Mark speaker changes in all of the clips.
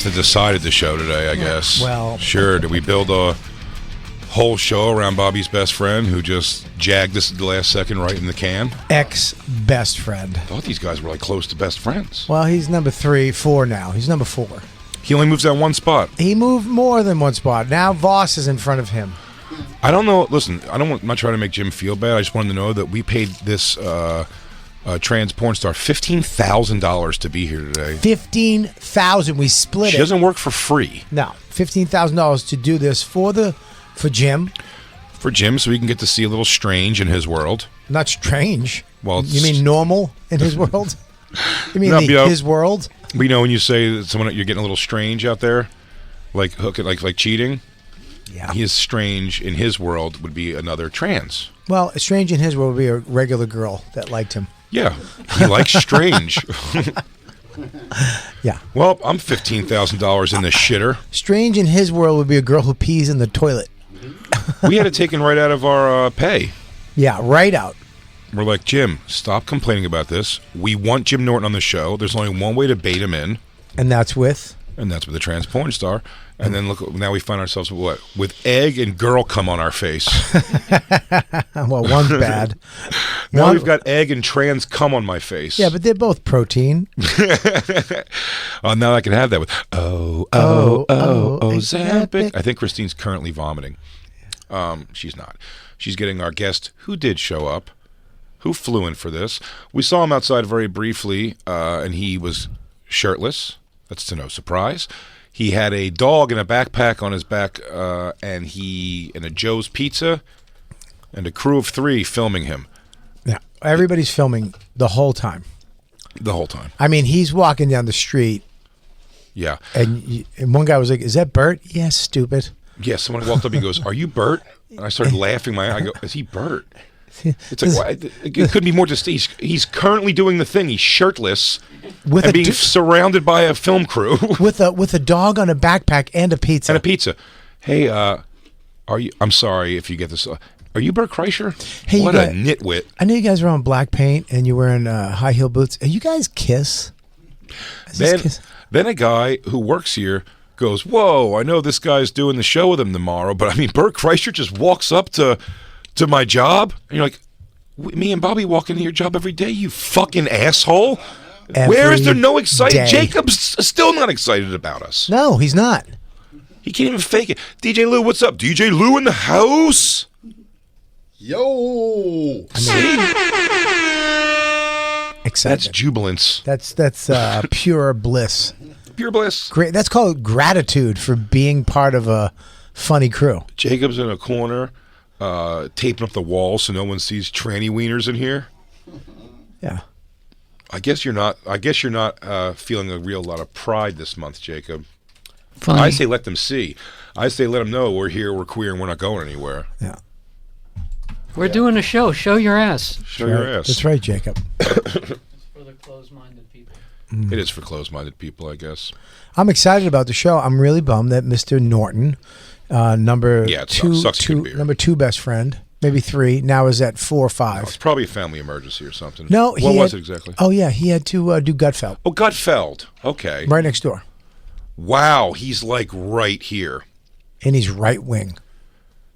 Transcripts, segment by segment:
Speaker 1: That decided the show today, I guess.
Speaker 2: Well,
Speaker 1: sure. Did we build a whole show around Bobby's best friend who just jagged us at the last second right in the can?
Speaker 2: Ex-best friend.
Speaker 1: I thought these guys were like close to best friends.
Speaker 2: Well, he's number 4 now. He's number 4.
Speaker 1: He only moves down one spot.
Speaker 2: He moved more than one spot. Now Voss is in front of him.
Speaker 1: I don't know. Listen, I'm not trying to make Jim feel bad. I just wanted to know that we paid this trans porn star $15,000 to be here today.
Speaker 2: $15,000. We split it.
Speaker 1: She doesn't work for free.
Speaker 2: No, $15,000 to do this for Jim.
Speaker 1: For Jim, so he can get to see a little strange in his world.
Speaker 2: Not strange.
Speaker 1: Well,
Speaker 2: you mean normal in his world? You mean his world?
Speaker 1: But you know when you say that someone you're getting a little strange out there, like hooking, like cheating.
Speaker 2: Yeah.
Speaker 1: He is strange in his world would be another trans.
Speaker 2: Well, strange in his world would be a regular girl that liked him.
Speaker 1: Yeah, he likes strange.
Speaker 2: Yeah.
Speaker 1: Well, I'm $15,000 in the shitter.
Speaker 2: Strange in his world would be a girl who pees in the toilet.
Speaker 1: We had it taken right out of our pay.
Speaker 2: Yeah, right out.
Speaker 1: We're like, Jim, stop complaining about this. We want Jim Norton on the show. There's only one way to bait him in.
Speaker 2: And that's with?
Speaker 1: And that's with a trans porn star. And then look, now we find ourselves with egg and girl cum on our face.
Speaker 2: Well, one's bad.
Speaker 1: Now we've got egg and trans cum on my face.
Speaker 2: Yeah, but they're both protein.
Speaker 1: Oh, now I can have that with Ozempic. I think Christine's currently vomiting. She's not. She's getting our guest who did show up, who flew in for this. We saw him outside very briefly, and he was shirtless. That's to no surprise. He had a dog and a backpack on his back, and a Joe's Pizza, and a crew of 3 filming him.
Speaker 2: Yeah, everybody's filming the whole time.
Speaker 1: The whole time.
Speaker 2: I mean, he's walking down the street.
Speaker 1: Yeah.
Speaker 2: And one guy was like, "Is that Bert?" Yes, stupid.
Speaker 1: Yeah, someone walked up and goes, "Are you Bert?" And I started laughing. I go, "Is he Bert?" It's like, it couldn't be more distinct. He's currently doing the thing. He's shirtless and being surrounded by a film crew.
Speaker 2: with a dog on a backpack and a pizza.
Speaker 1: And a pizza. Hey, are you? I'm sorry if you get this. Are you Bert Kreischer?
Speaker 2: Hey,
Speaker 1: what a nitwit.
Speaker 2: I know you guys are on black paint and you're wearing high heel boots. Are you guys Kiss?
Speaker 1: Then a guy who works here goes, "Whoa, I know this guy's doing the show with him tomorrow, but I mean, Bert Kreischer just walks up to my job." And you're like, "Me and Bobby walk into your job every day, you fucking asshole." Where is there no excitement? Jacob's still not excited about us.
Speaker 2: No, he's not.
Speaker 1: He can't even fake it. DJ Lou, what's up? DJ Lou in the house?
Speaker 3: Yo.
Speaker 1: That's jubilance.
Speaker 2: That's pure bliss.
Speaker 1: Pure bliss.
Speaker 2: Great. That's called gratitude for being part of a funny crew.
Speaker 1: Jacob's in a corner, taping up the wall so no one sees tranny wieners in here.
Speaker 2: Yeah.
Speaker 1: I guess you're not feeling a real lot of pride this month, Jacob.
Speaker 4: Funny.
Speaker 1: I say let them see. I say let them know we're here, we're queer, and we're not going anywhere.
Speaker 2: Yeah.
Speaker 4: We're doing a show. Show your ass.
Speaker 1: Show your ass.
Speaker 2: That's right, Jacob.
Speaker 4: It's for the closed-minded people.
Speaker 1: It is for closed-minded people, I guess.
Speaker 2: I'm excited about the show. I'm really bummed that Mr. Norton, number number 2 best friend, maybe 3, now is at 4 or 5.
Speaker 1: It's probably a family emergency or something.
Speaker 2: No,
Speaker 1: what was it exactly?
Speaker 2: Oh yeah, he had to do Gutfeld.
Speaker 1: Oh, Gutfeld. Okay.
Speaker 2: Right next door.
Speaker 1: Wow, he's like right here.
Speaker 2: And he's right wing.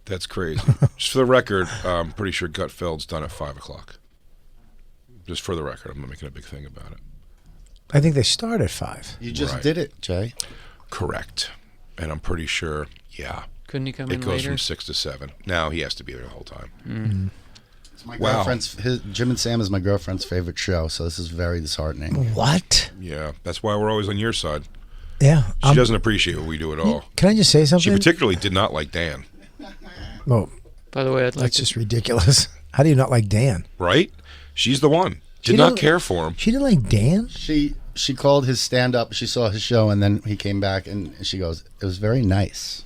Speaker 1: That's crazy. Just for the record, I'm pretty sure Gutfeld's done at 5 o'clock. Just for the record, I'm not making a big thing about it.
Speaker 2: I think they start at 5.
Speaker 3: You just did it, Jay.
Speaker 1: Correct. And I'm pretty sure, yeah.
Speaker 4: Couldn't he come
Speaker 1: in
Speaker 4: in
Speaker 1: later? It goes
Speaker 4: later?
Speaker 1: from 6 to 7. Now he has to be there the whole time.
Speaker 4: Mm-hmm.
Speaker 3: It's my girlfriend's. Jim and Sam is my girlfriend's favorite show, so this is very disheartening.
Speaker 2: What?
Speaker 1: Yeah, that's why we're always on your side.
Speaker 2: Yeah.
Speaker 1: She doesn't appreciate what we do at all.
Speaker 2: Can I just say something?
Speaker 1: She particularly did not like Dan.
Speaker 2: Oh,
Speaker 4: by the way,
Speaker 2: that's just ridiculous. How do you not like Dan?
Speaker 1: Right? She's the one. Did not care for him.
Speaker 2: She didn't like Dan?
Speaker 3: She called his stand-up. She saw his show, and then he came back, and she goes, "It was very nice."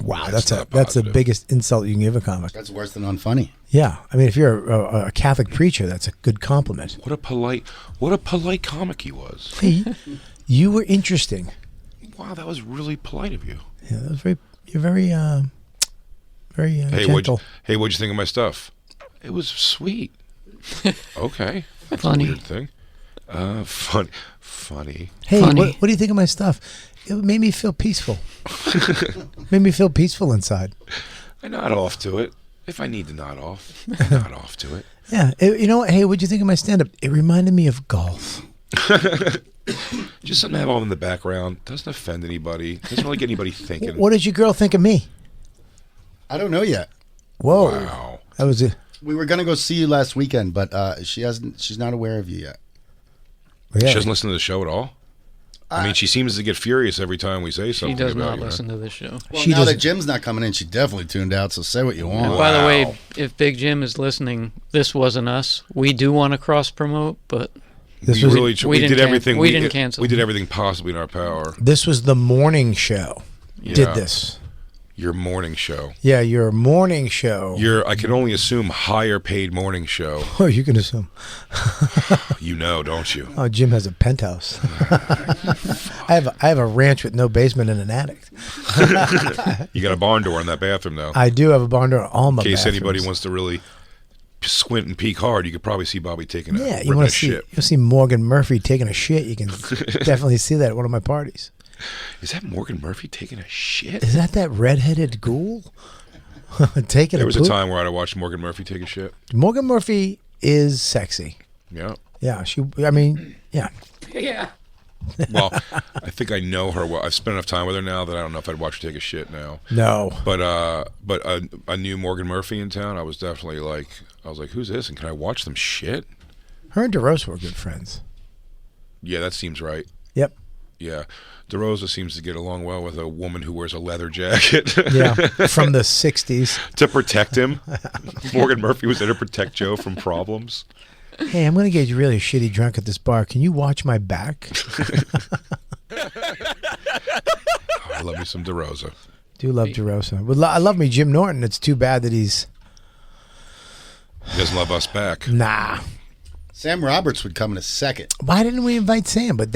Speaker 2: Wow, that's the biggest insult you can give a comic.
Speaker 3: That's worse than unfunny.
Speaker 2: Yeah, I mean, if you're a Catholic preacher, that's a good compliment.
Speaker 1: What a polite comic he was.
Speaker 2: Hey, you were interesting.
Speaker 1: Wow, that was really polite of you.
Speaker 2: Yeah, that was very. You're very gentle.
Speaker 1: What'd you think of my stuff? It was sweet. Okay, that's
Speaker 4: funny.
Speaker 1: a weird thing. Funny.
Speaker 2: Hey,
Speaker 4: funny.
Speaker 2: What do you think of my stuff? it made me feel peaceful. Made me feel peaceful inside.
Speaker 1: I nod off to it. If I need to nod off, I nod off to it.
Speaker 2: Yeah. You know what? Hey, what'd you think of my stand-up? It reminded me of golf.
Speaker 1: Just something to have on in the background. Doesn't offend anybody. Doesn't really get anybody thinking.
Speaker 2: What did your girl think of me?
Speaker 3: I don't know yet.
Speaker 2: Whoa.
Speaker 1: Wow.
Speaker 2: That was it.
Speaker 3: We were gonna go see you last weekend, but she's not aware of you yet.
Speaker 2: Yeah.
Speaker 1: She doesn't listen to the show at all? I mean, she seems to get furious every time we say something.
Speaker 4: She does
Speaker 1: about
Speaker 4: not listen to this show.
Speaker 3: Well, now that Jim's not coming in, she definitely tuned out, so say what you want.
Speaker 4: And by the way, if Big Jim is listening, this wasn't us. We do want to cross-promote, but
Speaker 1: we did everything.
Speaker 4: We didn't cancel.
Speaker 1: We did everything possibly in our power.
Speaker 2: This was the morning show.
Speaker 1: Yeah.
Speaker 2: Did this.
Speaker 1: Your morning show.
Speaker 2: Yeah, your morning show.
Speaker 1: I can only assume, higher paid morning show.
Speaker 2: Oh, you can assume.
Speaker 1: You know, don't you?
Speaker 2: Oh, Jim has a penthouse. I have a ranch with no basement and an attic.
Speaker 1: You got a barn door in that bathroom, though.
Speaker 2: I do have a barn door in all my
Speaker 1: in case
Speaker 2: bathrooms.
Speaker 1: anybody wants to really squint and peek hard, you could probably see Bobby taking a
Speaker 2: you want to see
Speaker 1: shit.
Speaker 2: you'll see Morgan Murphy taking a shit. You can definitely see that at one of my parties.
Speaker 1: Is that Morgan Murphy taking a shit?
Speaker 2: Is that redheaded ghoul taking
Speaker 1: There
Speaker 2: a
Speaker 1: was
Speaker 2: poop?
Speaker 1: a time where I'd watch Morgan Murphy take a shit.
Speaker 2: Morgan Murphy is sexy.
Speaker 1: Yeah.
Speaker 2: Yeah, yeah.
Speaker 4: Yeah.
Speaker 1: Well, I think I know her well. I've spent enough time with her now that I don't know if I'd watch her take a shit now.
Speaker 2: No.
Speaker 1: But a new Morgan Murphy in town, I was definitely like, who's this? And can I watch them shit?
Speaker 2: Her and DeRosa were good friends.
Speaker 1: Yeah, that seems right.
Speaker 2: Yep.
Speaker 1: Yeah. DeRosa seems to get along well with a woman who wears a leather jacket.
Speaker 2: Yeah, from the 60s.
Speaker 1: To protect him. Morgan Murphy was there to protect Joe from problems.
Speaker 2: Hey, I'm going to get you really shitty drunk at this bar. Can you watch my back?
Speaker 1: I love me some DeRosa.
Speaker 2: Do love DeRosa. I love me Jim Norton. It's too bad that he
Speaker 1: doesn't love us back.
Speaker 2: Nah.
Speaker 3: Sam Roberts would come in a second.
Speaker 2: Why didn't we invite Sam? But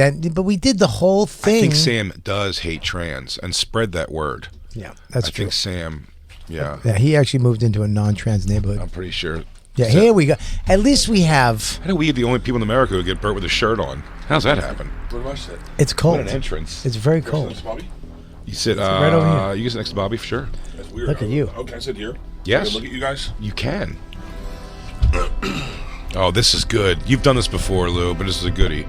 Speaker 2: we did the whole thing.
Speaker 1: I think Sam does hate trans and spread that word.
Speaker 2: Yeah, that's true.
Speaker 1: I think Sam, yeah.
Speaker 2: Yeah, he actually moved into a non-trans neighborhood.
Speaker 1: I'm pretty sure.
Speaker 2: Yeah, here we go. At least we have.
Speaker 1: How do we the only people in America who get Bert with a shirt on? How's that happen?
Speaker 5: Where do I sit?
Speaker 2: It's cold.
Speaker 1: What an entrance.
Speaker 2: It's very cold.
Speaker 5: Bobby?
Speaker 1: You sit
Speaker 2: right over here.
Speaker 1: You can sit next to Bobby for sure.
Speaker 5: That's weird.
Speaker 2: Look at you.
Speaker 5: Oh, can I sit here?
Speaker 1: Yes.
Speaker 5: Can I look at you guys?
Speaker 1: You can. Oh, this is good. You've done this before, Lou, but this is a goodie.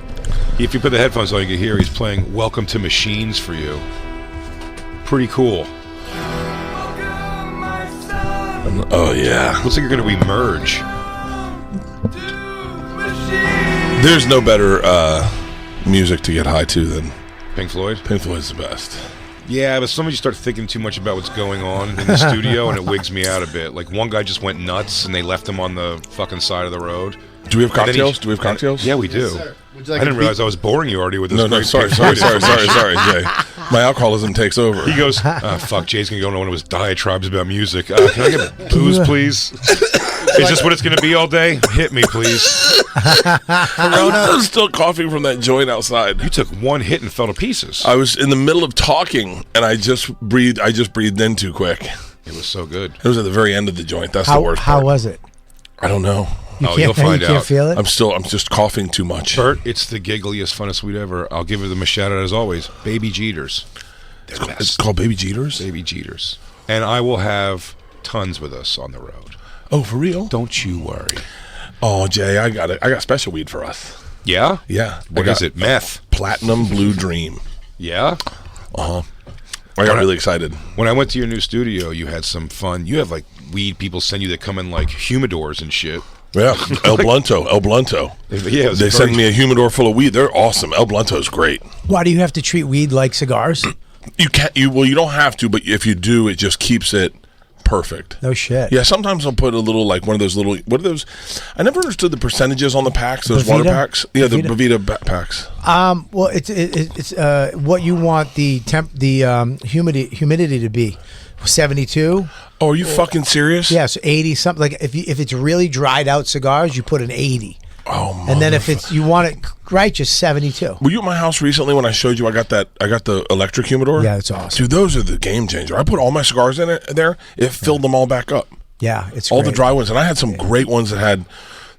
Speaker 1: If you put the headphones on, you can hear he's playing Welcome to Machines for you. Pretty cool.
Speaker 5: Oh, yeah.
Speaker 1: Looks like you're going to emerge.
Speaker 5: There's no better music to get high to than
Speaker 1: Pink Floyd?
Speaker 5: Pink Floyd's the best.
Speaker 1: Yeah, but sometimes you start thinking too much about what's going on in the studio, and it wigs me out a bit. Like, one guy just went nuts, and they left him on the fucking side of the road.
Speaker 5: Do we have cocktails? Do we have cocktails?
Speaker 1: Yeah, we do.
Speaker 3: Yes, would you like
Speaker 1: I didn't
Speaker 3: a
Speaker 1: realize I was boring you already with this.
Speaker 5: No, sorry, Jay. My alcoholism takes over.
Speaker 1: He goes, fuck, Jay's going to go into one of his diatribes about music. Can I get booze, please? Is this what it's going to be all day? Hit me, please.
Speaker 5: I'm still coughing from that joint outside.
Speaker 1: You took one hit and fell to pieces.
Speaker 5: I was in the middle of talking, and I just breathed in too quick.
Speaker 1: It was so good.
Speaker 5: It was at the very end of the joint. That's the worst part.
Speaker 2: How was it?
Speaker 5: I don't know.
Speaker 1: You'll find
Speaker 2: you
Speaker 1: out.
Speaker 2: Can't feel it?
Speaker 5: I'm just coughing too much.
Speaker 1: Bert, it's the giggliest, funnest weed ever. I'll give them a shout out as always. Baby Jeters.
Speaker 5: It's called Baby Jeters?
Speaker 1: Baby Jeters. And I will have tons with us on the road.
Speaker 5: Oh, for real?
Speaker 1: Don't you worry.
Speaker 5: Oh, Jay, I got special weed for us.
Speaker 1: Yeah?
Speaker 5: Yeah.
Speaker 1: What is it? Meth?
Speaker 5: Platinum Blue Dream.
Speaker 1: Yeah?
Speaker 5: Uh-huh. I got really excited.
Speaker 1: When I went to your new studio, you had some fun. You have, like, weed people send you that come in, like, humidors and shit.
Speaker 5: Yeah, El Blunto.
Speaker 1: Yeah,
Speaker 5: they send me a humidor full of weed. They're awesome. El Blunto's great.
Speaker 2: Why do you have to treat weed like cigars?
Speaker 5: You don't have to, but if you do, it just keeps it perfect.
Speaker 2: No shit.
Speaker 5: Yeah, sometimes I'll put a little, like one of those little, what are those? I never understood the percentages on the packs, those water packs. Yeah, the Bavita packs.
Speaker 2: Well, it's what you want the humidity to be. 72.
Speaker 5: Oh, are you fucking serious?
Speaker 2: Yeah, so 80 something. Like if it's really dried out cigars, you put an 80.
Speaker 5: Oh,
Speaker 2: and then if you want it right, just 72.
Speaker 5: Were you at my house recently when I showed you I got the electric humidor?
Speaker 2: Yeah, that's awesome.
Speaker 5: Dude, those are the game changer. I put all my cigars in it there. It filled them all back up.
Speaker 2: Yeah, it's
Speaker 5: all
Speaker 2: great.
Speaker 5: The dry ones, and I had some great ones that had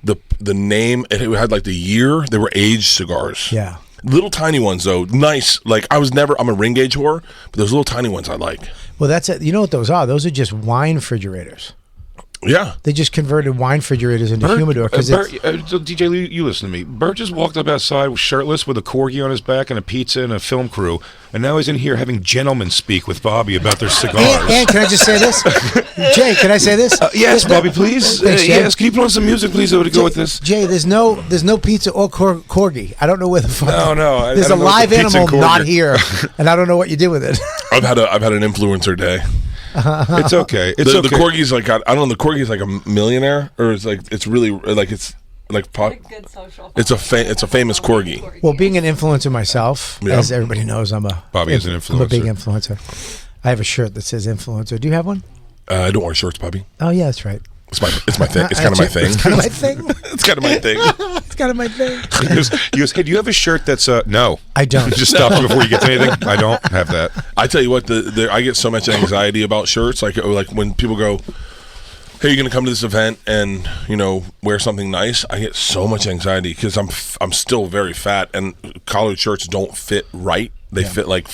Speaker 5: the name. It had like the year. They were aged cigars.
Speaker 2: Yeah.
Speaker 5: Little tiny ones though, nice. Like I'm a ring gauge whore, but those little tiny ones I like.
Speaker 2: Well, that's it. You know what those are? Those are just wine refrigerators.
Speaker 5: Yeah,
Speaker 2: they just converted wine refrigerators into humidor. Because
Speaker 1: DJ Lee, you listen to me. Bert just walked up outside shirtless with a corgi on his back and a pizza and a film crew, and now he's in here having gentlemen speak with Bobby about their cigars.
Speaker 2: And can I just say this, Jay? Can I say this?
Speaker 1: Yes, Bobby, please. Yes, can you put on some music, please, to go with this?
Speaker 2: Jay, there's no pizza or corgi. I don't know where the fuck.
Speaker 1: No.
Speaker 2: There's a live animal not here, and I don't know what you did with it.
Speaker 5: I've had an influencer day.
Speaker 1: It's okay.
Speaker 5: The corgi's like I don't know. The corgi's like a millionaire, or it's really like it's like
Speaker 6: good social.
Speaker 5: It's a famous corgi.
Speaker 2: Well, being an influencer myself, as everybody knows,
Speaker 1: Bobby is an influencer.
Speaker 2: I'm a big influencer. I have a shirt that says influencer. Do you have one?
Speaker 5: I don't wear shirts, Bobby.
Speaker 2: Oh yeah, that's right.
Speaker 5: It's my thing. It's kind of my thing.
Speaker 2: It's kind of my thing.
Speaker 5: It's kind of my thing.
Speaker 2: It's kind of my thing.
Speaker 1: He goes, hey, do you have a shirt that's no?
Speaker 2: I don't.
Speaker 1: Just stop it before you get to anything. I don't have that.
Speaker 5: I tell you what, I get so much anxiety about shirts. Like when people go, hey, you're going to come to this event and wear something nice. I get so much anxiety because I'm still very fat and collared shirts don't fit right. They fit like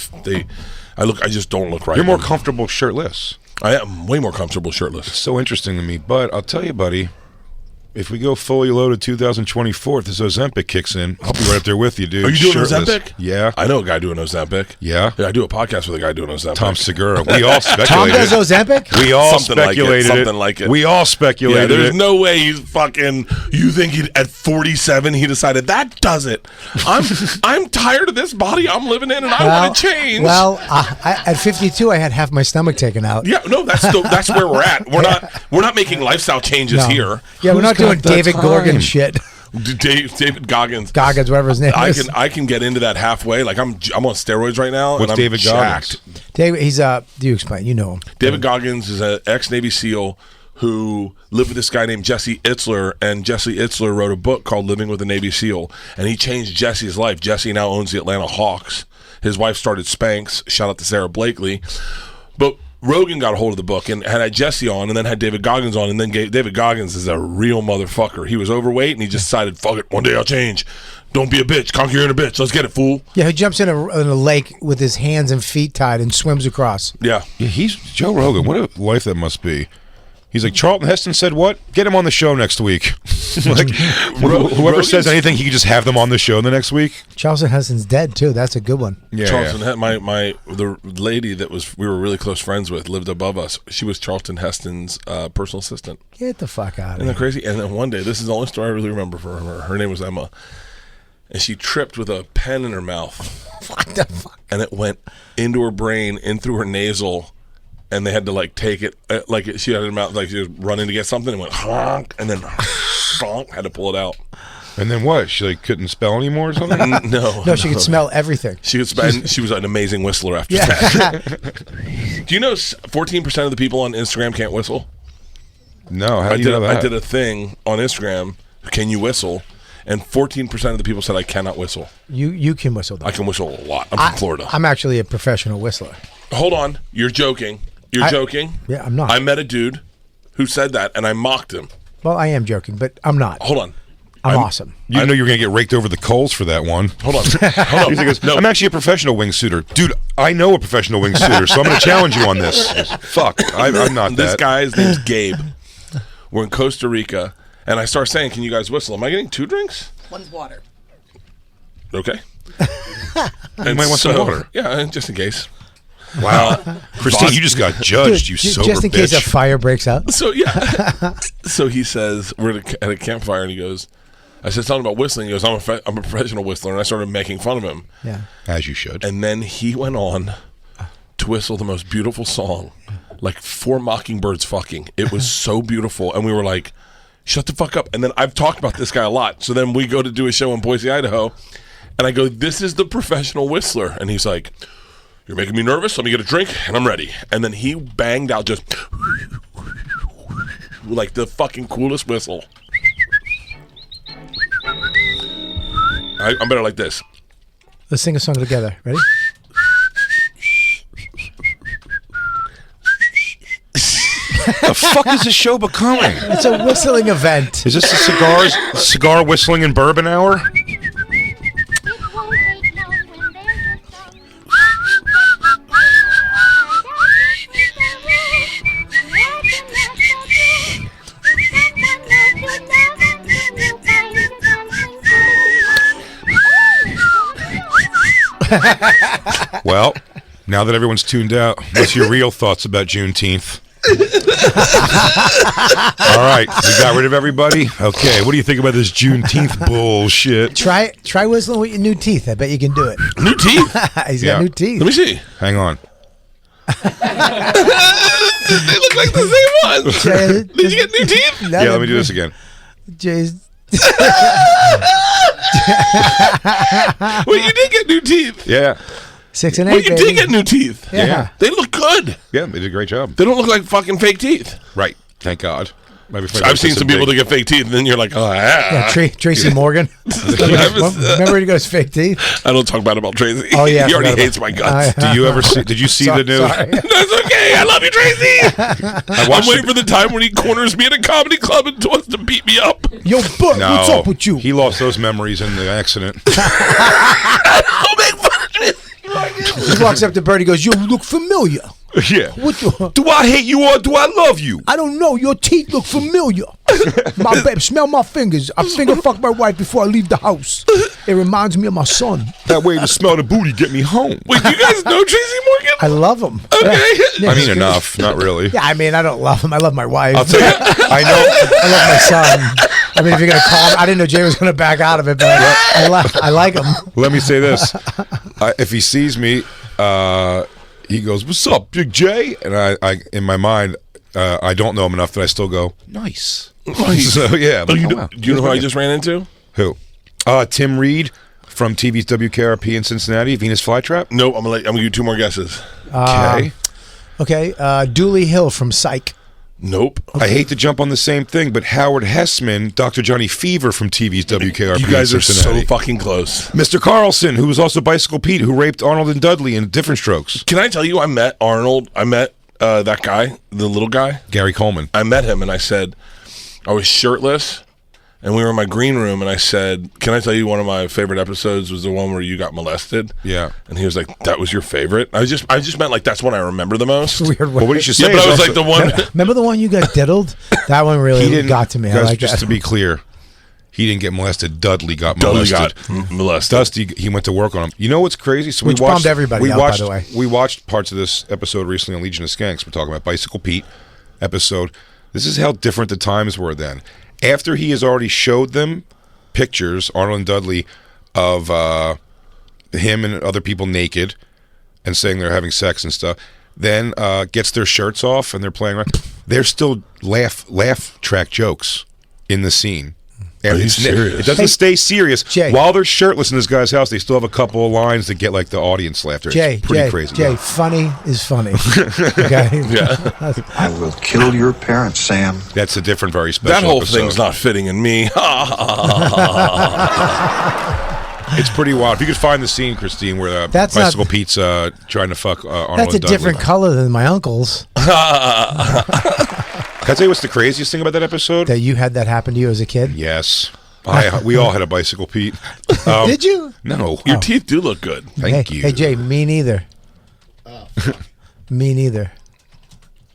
Speaker 5: I just don't look right.
Speaker 1: You're more comfortable shirtless.
Speaker 5: I am way more comfortable shirtless.
Speaker 1: It's so interesting to me. But I'll tell you, buddy, if we go fully loaded 2024, if this Ozempic kicks in, I'll be right up there with you, dude.
Speaker 5: Are you doing
Speaker 1: shirtless.
Speaker 5: Ozempic?
Speaker 1: Yeah.
Speaker 5: I know a guy doing Ozempic.
Speaker 1: Yeah?
Speaker 5: I do a podcast with a guy doing Ozempic.
Speaker 1: Tom Segura. We all speculated.
Speaker 2: Tom does Ozempic?
Speaker 1: We all speculated
Speaker 5: Something like it.
Speaker 1: We all speculated
Speaker 5: Yeah, there's no way you think at 47 he decided that does it. I'm tired of this body I'm living in and I want to change.
Speaker 2: Well, at 52 I had half my stomach taken out.
Speaker 5: Yeah, no, that's where we're at. We're not making lifestyle changes here.
Speaker 2: Yeah, we're not doing David Gorgon shit.
Speaker 5: David Goggins,
Speaker 2: whatever his name is.
Speaker 5: I can get into that halfway. Like I'm on steroids right now.
Speaker 1: What's
Speaker 5: and I'm
Speaker 1: David
Speaker 5: jacked.
Speaker 1: Goggins?
Speaker 2: David, he's do you explain? You know him.
Speaker 5: David Goggins is an ex-Navy SEAL who lived with this guy named Jesse Itzler, and Jesse Itzler wrote a book called Living with a Navy SEAL, and he changed Jesse's life. Jesse now owns the Atlanta Hawks. His wife started Spanx. Shout out to Sarah Blakely. But Rogan got a hold of the book and had Jesse on and then had David Goggins on, and then David Goggins is a real motherfucker. He was overweight and he just decided, fuck it, one day I'll change. Don't be a bitch. Conquer your inner bitch. Let's get it, fool.
Speaker 2: Yeah, he jumps in a lake with his hands and feet tied and swims across.
Speaker 5: Yeah.
Speaker 1: He's Joe Rogan. What a life that must be. He's like, Charlton Heston said what? Get him on the show next week. Like, whoever says anything, he can just have them on the show the next week.
Speaker 2: Charlton Heston's dead, too. That's a good one.
Speaker 1: Yeah,
Speaker 5: Charlton, the lady that we were really close friends with lived above us. She was Charlton Heston's personal assistant.
Speaker 2: Get the fuck out of here.
Speaker 5: Isn't that crazy? And then one day, this is the only story I really remember for her. Her name was Emma. And she tripped with a pen in her mouth.
Speaker 2: What the fuck?
Speaker 5: And it went into her brain, in through her nasal. And they had to take it, she had it in her mouth, like she was running to get something and went honk, and then honk, had to pull it out.
Speaker 1: And then what? She couldn't spell anymore or something?
Speaker 2: No, she could smell everything.
Speaker 5: She could spell. She was an amazing whistler after that. Do you know 14% of the people on Instagram can't whistle?
Speaker 1: No, how do you know that?
Speaker 5: I did a thing on Instagram, can you whistle? And 14% of the people said I cannot whistle.
Speaker 2: You can whistle, though.
Speaker 5: I can whistle a lot. I'm from Florida.
Speaker 2: I'm actually a professional whistler.
Speaker 5: Hold on. You're joking. You're joking?
Speaker 2: Yeah, I'm not.
Speaker 5: I met a dude who said that, and I mocked him.
Speaker 2: Well, I am joking, but I'm not.
Speaker 5: Hold on.
Speaker 2: I'm awesome.
Speaker 1: You know you're going to get raked over the coals for that one.
Speaker 5: Hold on. Hold on.
Speaker 1: He goes, no. I'm actually a professional wingsuiter. Dude, I know a professional wingsuiter, so I'm going to challenge you on this. Fuck. I'm not
Speaker 5: This guy's name's Gabe. We're in Costa Rica, and I start saying, can you guys whistle? Am I getting 2 drinks?
Speaker 6: One's water.
Speaker 5: Okay.
Speaker 1: You might want some water.
Speaker 5: Yeah, just in case.
Speaker 1: Wow. Christine, you just got judged, you sober bitch.
Speaker 2: Just in case a fire breaks out.
Speaker 5: So, yeah. So he says, we're at a campfire, and he goes, I said something about whistling. He goes, I'm a professional whistler, and I started making fun of him.
Speaker 2: Yeah.
Speaker 1: As you should.
Speaker 5: And then he went on to whistle the most beautiful song, like 4 mockingbirds fucking. It was so beautiful, and we were like, shut the fuck up. And then I've talked about this guy a lot. So then we go to do a show in Boise, Idaho, and I go, this is the professional whistler. And he's like, you're making me nervous. Let me get a drink, and I'm ready. And then he banged out just like the fucking coolest whistle. I'm better like this.
Speaker 2: Let's sing a song together. Ready?
Speaker 1: The fuck is this show becoming?
Speaker 2: It's a whistling event.
Speaker 1: Is this the cigar whistling and bourbon hour? Well, now that everyone's tuned out, what's your real thoughts about Juneteenth? All right, we got rid of everybody. Okay, what do you think about this Juneteenth bullshit?
Speaker 2: Try whistling with your new teeth. I bet you can do it.
Speaker 5: New teeth?
Speaker 2: He's got new teeth.
Speaker 5: Let me see.
Speaker 1: Hang on.
Speaker 5: They look like the same ones. Did you get new teeth?
Speaker 1: Yeah, let me do this again.
Speaker 2: Jay's.
Speaker 5: Well, you did get new teeth.
Speaker 1: Yeah.
Speaker 2: 6 and 8.
Speaker 5: Well, you did get new teeth.
Speaker 2: Yeah.
Speaker 5: They look good.
Speaker 1: Yeah, they did a great job.
Speaker 5: They don't look like fucking fake teeth.
Speaker 1: Right. Thank God.
Speaker 5: I've seen some people that get fake teeth, and then you're like, oh,
Speaker 2: Yeah, Tracy Morgan. Remember when he goes fake teeth?
Speaker 5: I don't talk bad about Tracy.
Speaker 2: Oh, yeah.
Speaker 5: He already hates my guts.
Speaker 1: Did you see the new?
Speaker 2: Sorry.
Speaker 5: That's okay. I love you, Tracy. I'm waiting for the time when he corners me in a comedy club and wants to beat me up.
Speaker 2: Yo, Bert,
Speaker 1: No,
Speaker 2: what's up with you?
Speaker 1: He lost those memories in the accident.
Speaker 5: Don't make fun of me.
Speaker 2: He walks up to Bert. He goes, "You look familiar."
Speaker 1: Yeah.
Speaker 2: What the?
Speaker 1: Do I hate you or do I love you?
Speaker 2: I don't know. Your teeth look familiar. My babe, smell my fingers. I finger fuck my wife before I leave the house. It reminds me of my son.
Speaker 1: That way the smell of the booty get me home.
Speaker 5: Wait, you guys know Tracy Morgan?
Speaker 2: I love him.
Speaker 5: Okay.
Speaker 2: Yeah,
Speaker 1: I mean, enough. Not really.
Speaker 2: Yeah, I mean, I don't love him. I love my wife.
Speaker 1: I'll tell you. I know.
Speaker 2: I love my son. I mean, if you're gonna call him, I didn't know Jay was gonna back out of it, but I like him.
Speaker 1: Let me say this: if he sees me, he goes, "What's up, Big J?" And I in my mind, I don't know him enough that I still go, "Nice." So yeah.
Speaker 5: Do you know who I just ran into?
Speaker 1: Who? Tim Reed from TV's WKRP in Cincinnati, Venus Flytrap.
Speaker 5: Nope. I'm gonna give you 2 more guesses.
Speaker 1: Okay.
Speaker 2: Dooley Hill from Psych.
Speaker 5: Nope.
Speaker 1: I hate to jump on the same thing, but Howard Hessman, Dr. Johnny Fever from TV's WKRP.
Speaker 5: You guys
Speaker 1: in
Speaker 5: are
Speaker 1: Cincinnati.
Speaker 5: so fucking close.
Speaker 1: Mr. Carlson, who was also Bicycle Pete, who raped Arnold and Dudley in Different Strokes.
Speaker 5: Can I tell you, I met Arnold. I met that guy, the little guy.
Speaker 1: Gary Coleman.
Speaker 5: I met him, and I said, I was shirtless, and we were in my green room, and I said, can I tell you one of my favorite episodes was the one where you got molested?
Speaker 1: Yeah.
Speaker 5: And he was like, that was your favorite? I just meant like that's one I remember the most.
Speaker 2: Weird.
Speaker 1: Well, what you should say
Speaker 5: Yeah, but I was
Speaker 1: also-
Speaker 5: like the one.
Speaker 2: Remember the one you got diddled? That one really got to me. I
Speaker 1: Guys,
Speaker 2: like
Speaker 1: just
Speaker 2: that.
Speaker 1: to be clear, he didn't get molested. Dudley got
Speaker 5: Dudley
Speaker 1: molested.
Speaker 5: got molested.
Speaker 1: Dusty, he went to work on him. You know what's crazy? So
Speaker 2: Which
Speaker 1: we watched
Speaker 2: bummed everybody
Speaker 1: we
Speaker 2: out, by
Speaker 1: watched,
Speaker 2: the way.
Speaker 1: We watched parts of this episode recently on Legion of Skanks. We're talking about Bicycle Pete episode. This is how different the times were then. After he has already showed them pictures, Arnold and Dudley, of him and other people naked and saying they're having sex and stuff, then gets their shirts off and they're playing around. They're still laugh track jokes in the scene.
Speaker 5: Are you serious?
Speaker 1: It doesn't stay serious.
Speaker 2: Jay.
Speaker 1: While they're shirtless in this guy's house, they still have a couple of lines that get like the audience laughter.
Speaker 2: Jay,
Speaker 1: It's pretty crazy.
Speaker 2: Jay, funny is funny. Okay.
Speaker 5: Yeah.
Speaker 6: I will kill your parents, Sam.
Speaker 1: That's a different, very special
Speaker 5: That whole
Speaker 1: episode.
Speaker 5: thing's not fitting in me.
Speaker 1: It's pretty wild. If you could find the scene, Christine, where
Speaker 2: That's
Speaker 1: Bicycle
Speaker 2: not-
Speaker 1: Pete's trying to fuck Arnold
Speaker 2: That's a
Speaker 1: and Dudley.
Speaker 2: different color than my uncle's.
Speaker 1: Can I tell you what's the craziest thing about that episode?
Speaker 2: That you had that happen to you as a kid.
Speaker 1: Yes. We all had a Bicycle Pete.
Speaker 2: Did you?
Speaker 1: No.
Speaker 5: Your teeth do look good.
Speaker 1: Thank
Speaker 2: hey,
Speaker 1: you.
Speaker 2: Hey, Jay, me neither. Me neither.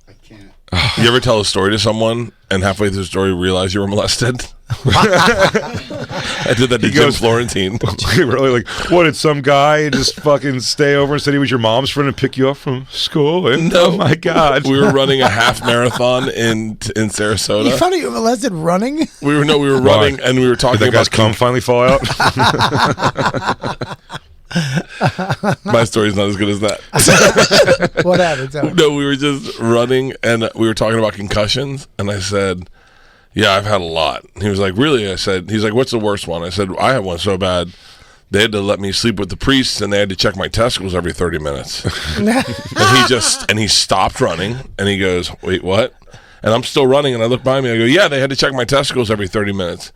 Speaker 3: I can't.
Speaker 5: You ever tell a story to someone and halfway through the story realize you were molested? I did that to
Speaker 1: He
Speaker 5: Jim
Speaker 1: goes-
Speaker 5: Florentine.
Speaker 1: Really like, what, did some guy just fucking stay over and said he was your mom's friend and pick you up from school? And,
Speaker 5: No.
Speaker 1: Oh my God.
Speaker 5: We were running a half marathon in
Speaker 2: You
Speaker 5: Sarasota.
Speaker 2: found out you were molested running?
Speaker 5: We were
Speaker 1: Why?
Speaker 5: running and we were
Speaker 1: Did
Speaker 5: talking
Speaker 1: that guy's
Speaker 5: about
Speaker 1: cum finally fall out?
Speaker 5: My story's not as good as that.
Speaker 2: What happened? Tell me.
Speaker 5: No, we were just running and we were talking about concussions and I said, yeah, I've had a lot. He was like, really? I said, he's like, what's the worst one? I said, I had one so bad they had to let me sleep with the priests and they had to check my testicles every 30 minutes. and he stopped running and he goes, wait, what? And I'm still running and I look behind me. I go, yeah, they had to check my testicles every 30 minutes.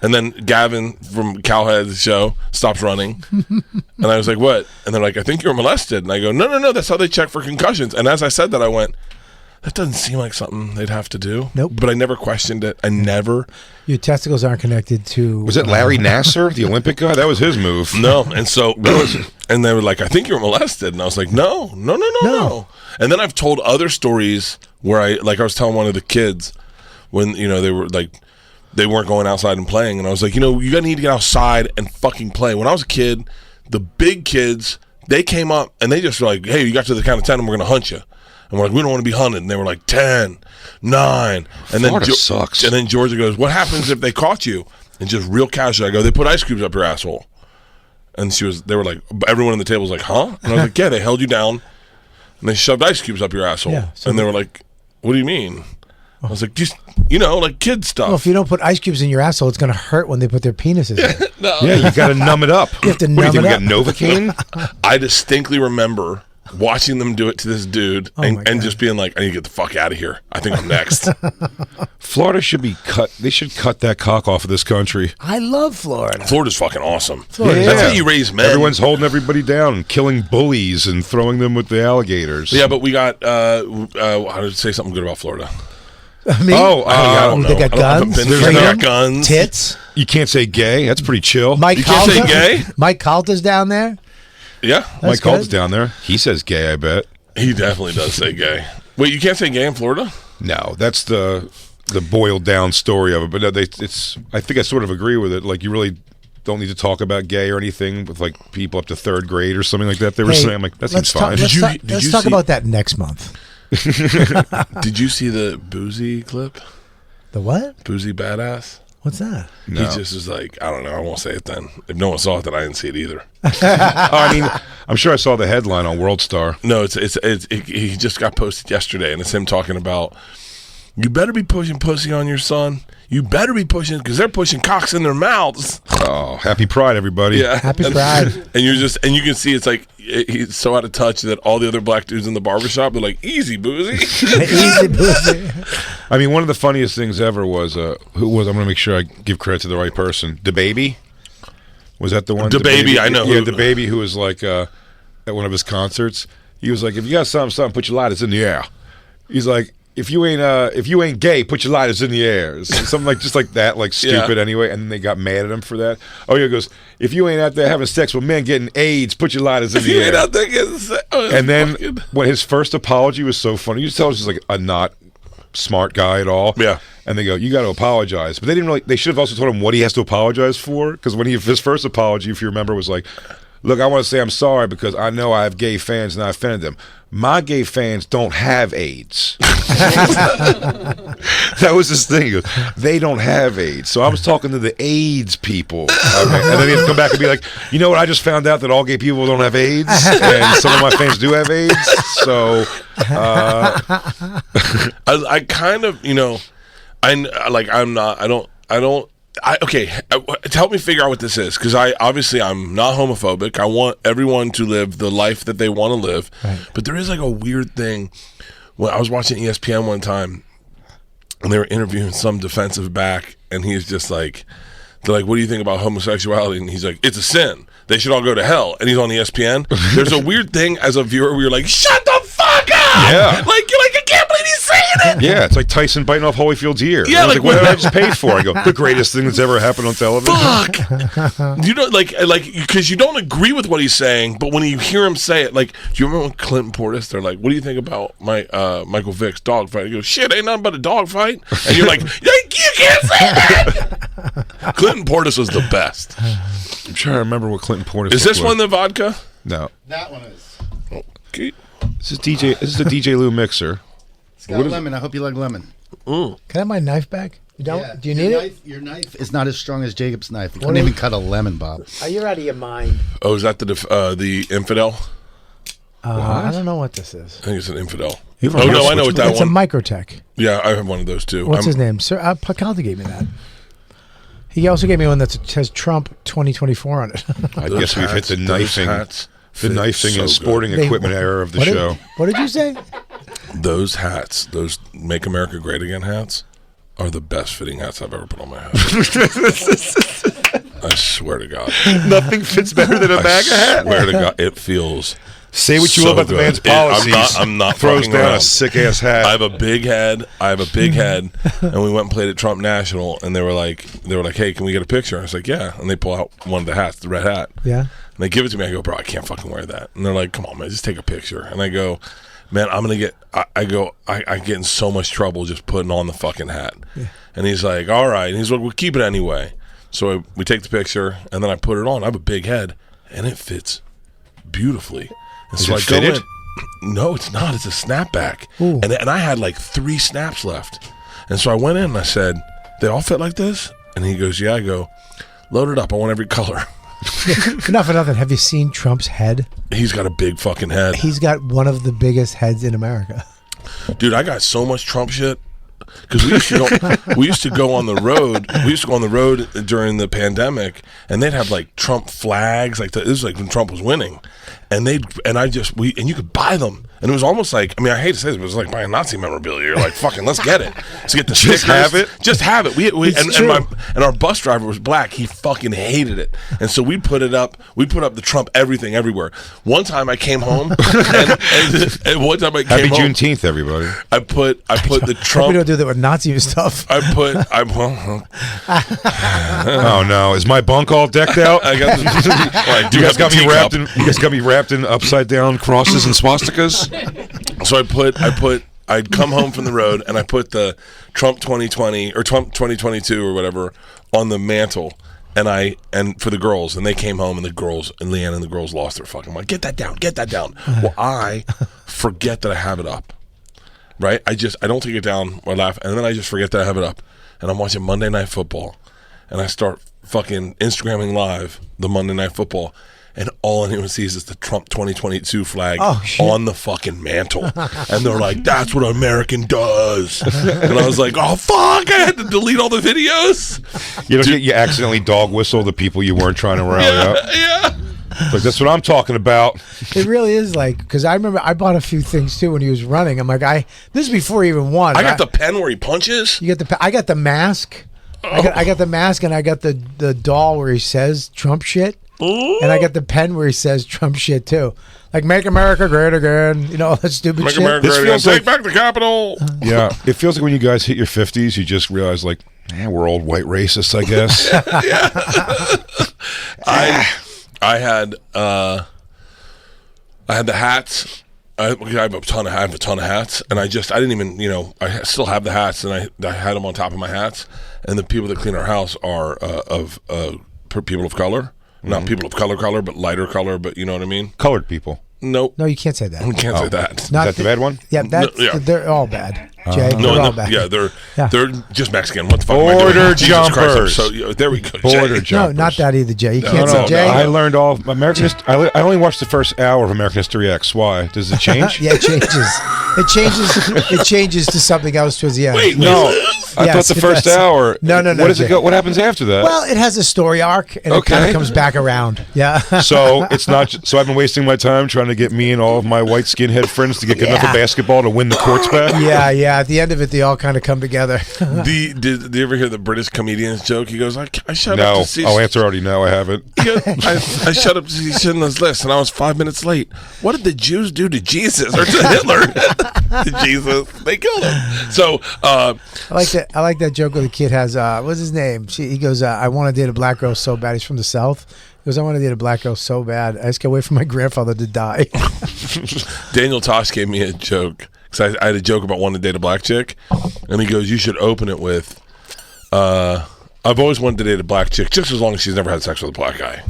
Speaker 5: And then Gavin from Cowhead's show stops running. And I was like, what? And they're like, I think you were molested. And I go, no, that's how they check for concussions. And as I said that, I went, that doesn't seem like something they'd have to do.
Speaker 2: Nope.
Speaker 5: But I never questioned it. I never.
Speaker 2: Your testicles aren't connected to.
Speaker 1: Was it Larry Nassar, the Olympic guy? That was his move.
Speaker 5: No. And so, and they were like, I think you were molested. And I was like, no. And then I've told other stories where I was telling one of the kids when, they were like, they weren't going outside and playing. And I was like, you need to get outside and fucking play. When I was a kid, The big kids, they came up and they just were like, hey, you got to the count of 10 and we're going to hunt you. And we're like, we don't want to be hunted. And they were like, 10, 9. And
Speaker 1: Florida sucks.
Speaker 5: And then Georgia goes, what happens if they caught you? And just real casual, I go, they put ice cubes up your asshole. And they were like, everyone on the table was like, huh? And I was like, yeah, they held you down and they shoved ice cubes up your asshole.
Speaker 2: Yeah,
Speaker 5: and they were like, what do you mean? I was like, just, like kid stuff.
Speaker 2: Well, if you don't put ice cubes in your asshole, it's going to hurt when they put their penises in.
Speaker 5: No.
Speaker 1: Yeah, you got to numb it up.
Speaker 2: You have to
Speaker 1: What do you
Speaker 2: numb
Speaker 1: think?
Speaker 2: it
Speaker 1: We got Novocaine?
Speaker 5: I distinctly remember watching them do it to this dude and just being like, I need to get the fuck out of here. I think I'm next.
Speaker 1: Florida should be cut. They should cut that cock off of this country.
Speaker 2: I love Florida.
Speaker 5: Florida's fucking awesome.
Speaker 2: Florida.
Speaker 5: That's how you raise men.
Speaker 1: Everyone's holding everybody down and killing bullies and throwing them with the alligators.
Speaker 5: Yeah, but we got, how did say something good about Florida?
Speaker 2: Me?
Speaker 5: I don't know.
Speaker 2: They got guns,
Speaker 5: They got guns.
Speaker 2: tits.
Speaker 1: You can't say gay. That's pretty chill.
Speaker 2: Mike
Speaker 5: You can't say gay?
Speaker 2: Mike Calta's down there.
Speaker 5: Yeah.
Speaker 1: Mike
Speaker 2: good.
Speaker 1: Calt's down there. He says gay, I bet.
Speaker 5: He definitely does say gay. Wait, you can't say gay in Florida?
Speaker 1: No, that's the boiled down story of it. But no, I think I sort of agree with it. Like, you really don't need to talk about gay or anything with like people up to 3rd grade or something like that. They were saying, I'm like, that seems fine.
Speaker 2: Let's talk about that next month.
Speaker 5: Did you see the Boozy clip?
Speaker 2: The what?
Speaker 5: Boozy Badass?
Speaker 2: What's that?
Speaker 1: No.
Speaker 5: He just is like, I don't know. I won't say it then. If no one saw it, then I didn't see it either.
Speaker 1: I mean, I'm sure I saw the headline on World Star.
Speaker 5: No, he just got posted yesterday, and it's him talking about, you better be pushing pussy on your son. You better be pushing, because they're pushing cocks in their mouths.
Speaker 1: Oh, happy Pride, everybody.
Speaker 5: Yeah.
Speaker 2: Happy Pride.
Speaker 5: And you can see it's like, he's so out of touch that all the other black dudes in the barbershop are like, easy, Boozy.
Speaker 2: Easy Boozy.
Speaker 1: I mean, one of the funniest things ever was, I'm going to make sure I give credit to the right person. DaBaby? Was that the one?
Speaker 5: DaBaby, I know.
Speaker 1: Yeah, DaBaby, who was like, at one of his concerts, he was like, if you got something, put your lighters in the air. He's like, if you ain't gay, put your lighters in the air. Something like just like that, like stupid anyway. And then they got mad at him for that. Oh, yeah, he goes, if you ain't out there having sex with men getting AIDS, put your lighters in the air.
Speaker 5: Ain't out there getting sex.
Speaker 1: And then when his first apology was so funny, you just tell he's like a not smart guy at all.
Speaker 5: Yeah.
Speaker 1: And they go, you got to apologize. But they didn't really. They should have also told him what he has to apologize for. Because when his first apology, if you remember, was like, look, I want to say I'm sorry because I know I have gay fans and I offended them. My gay fans don't have AIDS. That was his thing. He goes, they don't have AIDS. So I was talking to the AIDS people. Okay. And then he'd come back and be like, you know what? I just found out that all gay people don't have AIDS. And some of my fans do have AIDS. So
Speaker 5: I kind of, I'm not, okay, help me figure out what this is, because I'm not homophobic. I want everyone to live the life that they want to live,
Speaker 2: right.
Speaker 5: But there is like a weird thing. When I was watching ESPN one time, and they were interviewing some defensive back, and he's just like, they're like, what do you think about homosexuality? And he's like, it's a sin. They should all go to hell. And he's on ESPN. There's a weird thing as a viewer where you're like, shut the fuck up!
Speaker 1: Yeah.
Speaker 5: Like, you're like, I can't believe he's saying it!
Speaker 1: yeah, it's like Tyson biting off Holyfield's ear.
Speaker 5: Yeah,
Speaker 1: I was
Speaker 5: like,
Speaker 1: what did I just pay for? I go, the greatest thing that's ever happened on television.
Speaker 5: Fuck! You know, like, because you don't agree with what he's saying, but when you hear him say it, like, do you remember when Clinton Portis, they're like, what do you think about Michael Vick's dog fight? He goes, shit, ain't nothing but a dog fight. And you're like, you can't say that! Clinton Portis was the best.
Speaker 1: I'm trying to remember what Clinton Portis
Speaker 5: Is this
Speaker 1: was.
Speaker 5: one the vodka?
Speaker 1: No.
Speaker 3: That one is.
Speaker 5: Okay.
Speaker 1: This is the DJ Lou mixer.
Speaker 3: It's got lemon. I hope you like lemon.
Speaker 2: Can I have my knife back? You don't?
Speaker 3: Yeah.
Speaker 2: Do you need it?
Speaker 3: Your knife is not as strong as Jacob's knife. You couldn't even cut a lemon, Bob.
Speaker 2: Oh, you're out of your mind.
Speaker 5: Oh, is that the infidel?
Speaker 2: I don't know what this is.
Speaker 5: I think it's an infidel.
Speaker 1: You have a
Speaker 5: Oh, no,
Speaker 1: mouse
Speaker 5: I know
Speaker 1: switch
Speaker 5: what that
Speaker 2: It's
Speaker 5: one.
Speaker 2: a Microtech.
Speaker 5: Yeah, I have one of those too.
Speaker 2: What's his name? Sir Calta gave me that. He also gave me one that says Trump 2024 on it.
Speaker 1: I guess we've hit the knifing. The knifing and sporting
Speaker 2: They-
Speaker 1: equipment era of the
Speaker 2: What did-
Speaker 1: show.
Speaker 2: What did you say?
Speaker 5: Those hats, those Make America Great Again hats, are the best fitting hats I've ever put on my head. I swear to God.
Speaker 1: Nothing fits better than a MAGA
Speaker 5: I
Speaker 1: hat.
Speaker 5: swear to God, it feels.
Speaker 1: Say what you
Speaker 5: so
Speaker 1: will about the
Speaker 5: good.
Speaker 1: man's
Speaker 5: I'm
Speaker 1: policies.
Speaker 5: not
Speaker 1: Throws
Speaker 5: fucking
Speaker 1: down
Speaker 5: around.
Speaker 1: a sick ass hat.
Speaker 5: I have a big head. And we went and played at Trump National, and they were like, hey, can we get a picture? I was like, yeah. And they pull out one of the hats, the red hat.
Speaker 2: Yeah.
Speaker 5: And they give it to me. I go, bro, I can't fucking wear that. And they're like, come on, man, just take a picture. And I go, man, I'm gonna get. I get in so much trouble just putting on the fucking hat. Yeah. And he's like, all right. And he's like, we'll keep it anyway. So we take the picture, and then I put it on. I have a big head. and it fits beautifully. And
Speaker 1: Is
Speaker 5: so
Speaker 1: it
Speaker 5: I go
Speaker 1: fitted?
Speaker 5: in. No, it's not. It's a snapback.
Speaker 2: Ooh.
Speaker 5: And I had like 3 snaps left. And so I went in and I said, they all fit like this? And he goes, yeah. I go, load it up. I want every color.
Speaker 2: Not for nothing. Have you seen Trump's head?
Speaker 5: He's got a big fucking head.
Speaker 2: He's got one of the biggest heads in America.
Speaker 5: Dude, I got so much Trump shit. Because we used to go on the road. We used to go on the road during the pandemic, and they'd have like Trump flags. Like this was like when Trump was winning, and you could buy them. And it was almost like, I mean, I hate to say this, but it was like buying Nazi memorabilia. You're like, fucking, let's get it. Let's get the stickers. Just have it. And our bus driver was black. He fucking hated it. And so we'd put it up. We'd put up the Trump everything everywhere. One time I came home, and one time I came
Speaker 1: Happy
Speaker 5: home.
Speaker 1: Juneteenth, everybody.
Speaker 5: I put the Trump.
Speaker 2: We don't do that with Nazi stuff.
Speaker 1: Oh no, is my bunk all decked out?
Speaker 5: I got
Speaker 1: You guys got me wrapped in upside down crosses and swastikas.
Speaker 5: So I'd come home from the road and I put the Trump 2020 or Trump 2022 or whatever on the mantle, and for the girls, and they came home, and Leanne and the girls lost their fucking mind. Get that down. Well, I forget that I have it up. Right? I don't take it down or laugh, and then I just forget that I have it up. And I'm watching Monday Night Football, and I start fucking Instagramming live the Monday Night Football, and all anyone sees is the Trump 2022 flag on the fucking mantle. And they're like, that's what an American does. And I was like, oh, fuck, I had to delete all the videos.
Speaker 1: You accidentally dog whistle the people you weren't trying to rally up.
Speaker 5: Yeah.
Speaker 1: Like, that's what I'm talking about.
Speaker 2: It really is like, because I remember I bought a few things too when he was running. I'm like, this is before he even won.
Speaker 5: I got the pen where he punches.
Speaker 2: I got the mask. I got the mask, and I got the doll where he says Trump shit.
Speaker 5: Ooh.
Speaker 2: And I got the pen where he says Trump shit too. Like, make America great again. You know, all that stupid
Speaker 5: Make
Speaker 2: shit.
Speaker 5: America great again. Take back the Capitol.
Speaker 1: Yeah. It feels like when you guys hit your 50s, you just realize, like, we're old white racists, I guess.
Speaker 5: I had the hats. I have a ton of hats, and I didn't even, I still have the hats, and I had them on top of my hats. And the people that clean our house are people of color. Not people of color, but lighter color, but you know what I mean?
Speaker 1: Colored people.
Speaker 5: Nope.
Speaker 2: No, you can't say that.
Speaker 5: We can't say that.
Speaker 1: Is that the bad one?
Speaker 2: Yeah, they're all bad. Jay, they're all bad.
Speaker 5: Yeah, they're just Mexican. What the fuck
Speaker 1: Border
Speaker 5: am I doing?
Speaker 1: jumpers.
Speaker 5: So there we go.
Speaker 1: Border
Speaker 5: Jay.
Speaker 1: jumpers.
Speaker 2: No, not that either, Jay. You can't say Jay.
Speaker 1: I learned all of American History. I only watched the first hour of American History X. Why? Does it change?
Speaker 2: Yeah, it changes. It changes to something else towards the end.
Speaker 5: Wait,
Speaker 1: no. I thought the first hour.
Speaker 2: No.
Speaker 1: What does it go? What happens after that?
Speaker 2: Well, it has a story arc, and it kind of comes back around. Yeah.
Speaker 1: So it's not. So I've been wasting my time trying to get me and all of my white skinhead friends to get good enough at basketball to win the courts back.
Speaker 2: Yeah. At the end of it, they all kind of come together.
Speaker 5: Did you ever hear the British comedian's joke? He goes, I shut up to see...
Speaker 1: I'll answer already no, I haven't.
Speaker 5: I shut up to see Schindler's List, and I was 5 minutes late. What did the Jews do to Jesus or to Hitler? To Jesus. They killed him. So... I
Speaker 2: like that joke where the kid has... what's his name? He goes, I want to date a black girl so bad. He's from the South. He goes, I want to date a black girl so bad. I just can't wait for my grandfather to die.
Speaker 5: Daniel Tosh gave me a joke. Because I had a joke about wanting to date a black chick. And he goes, you should open it with, I've always wanted to date a black chick just as long as she's never had sex with a black guy.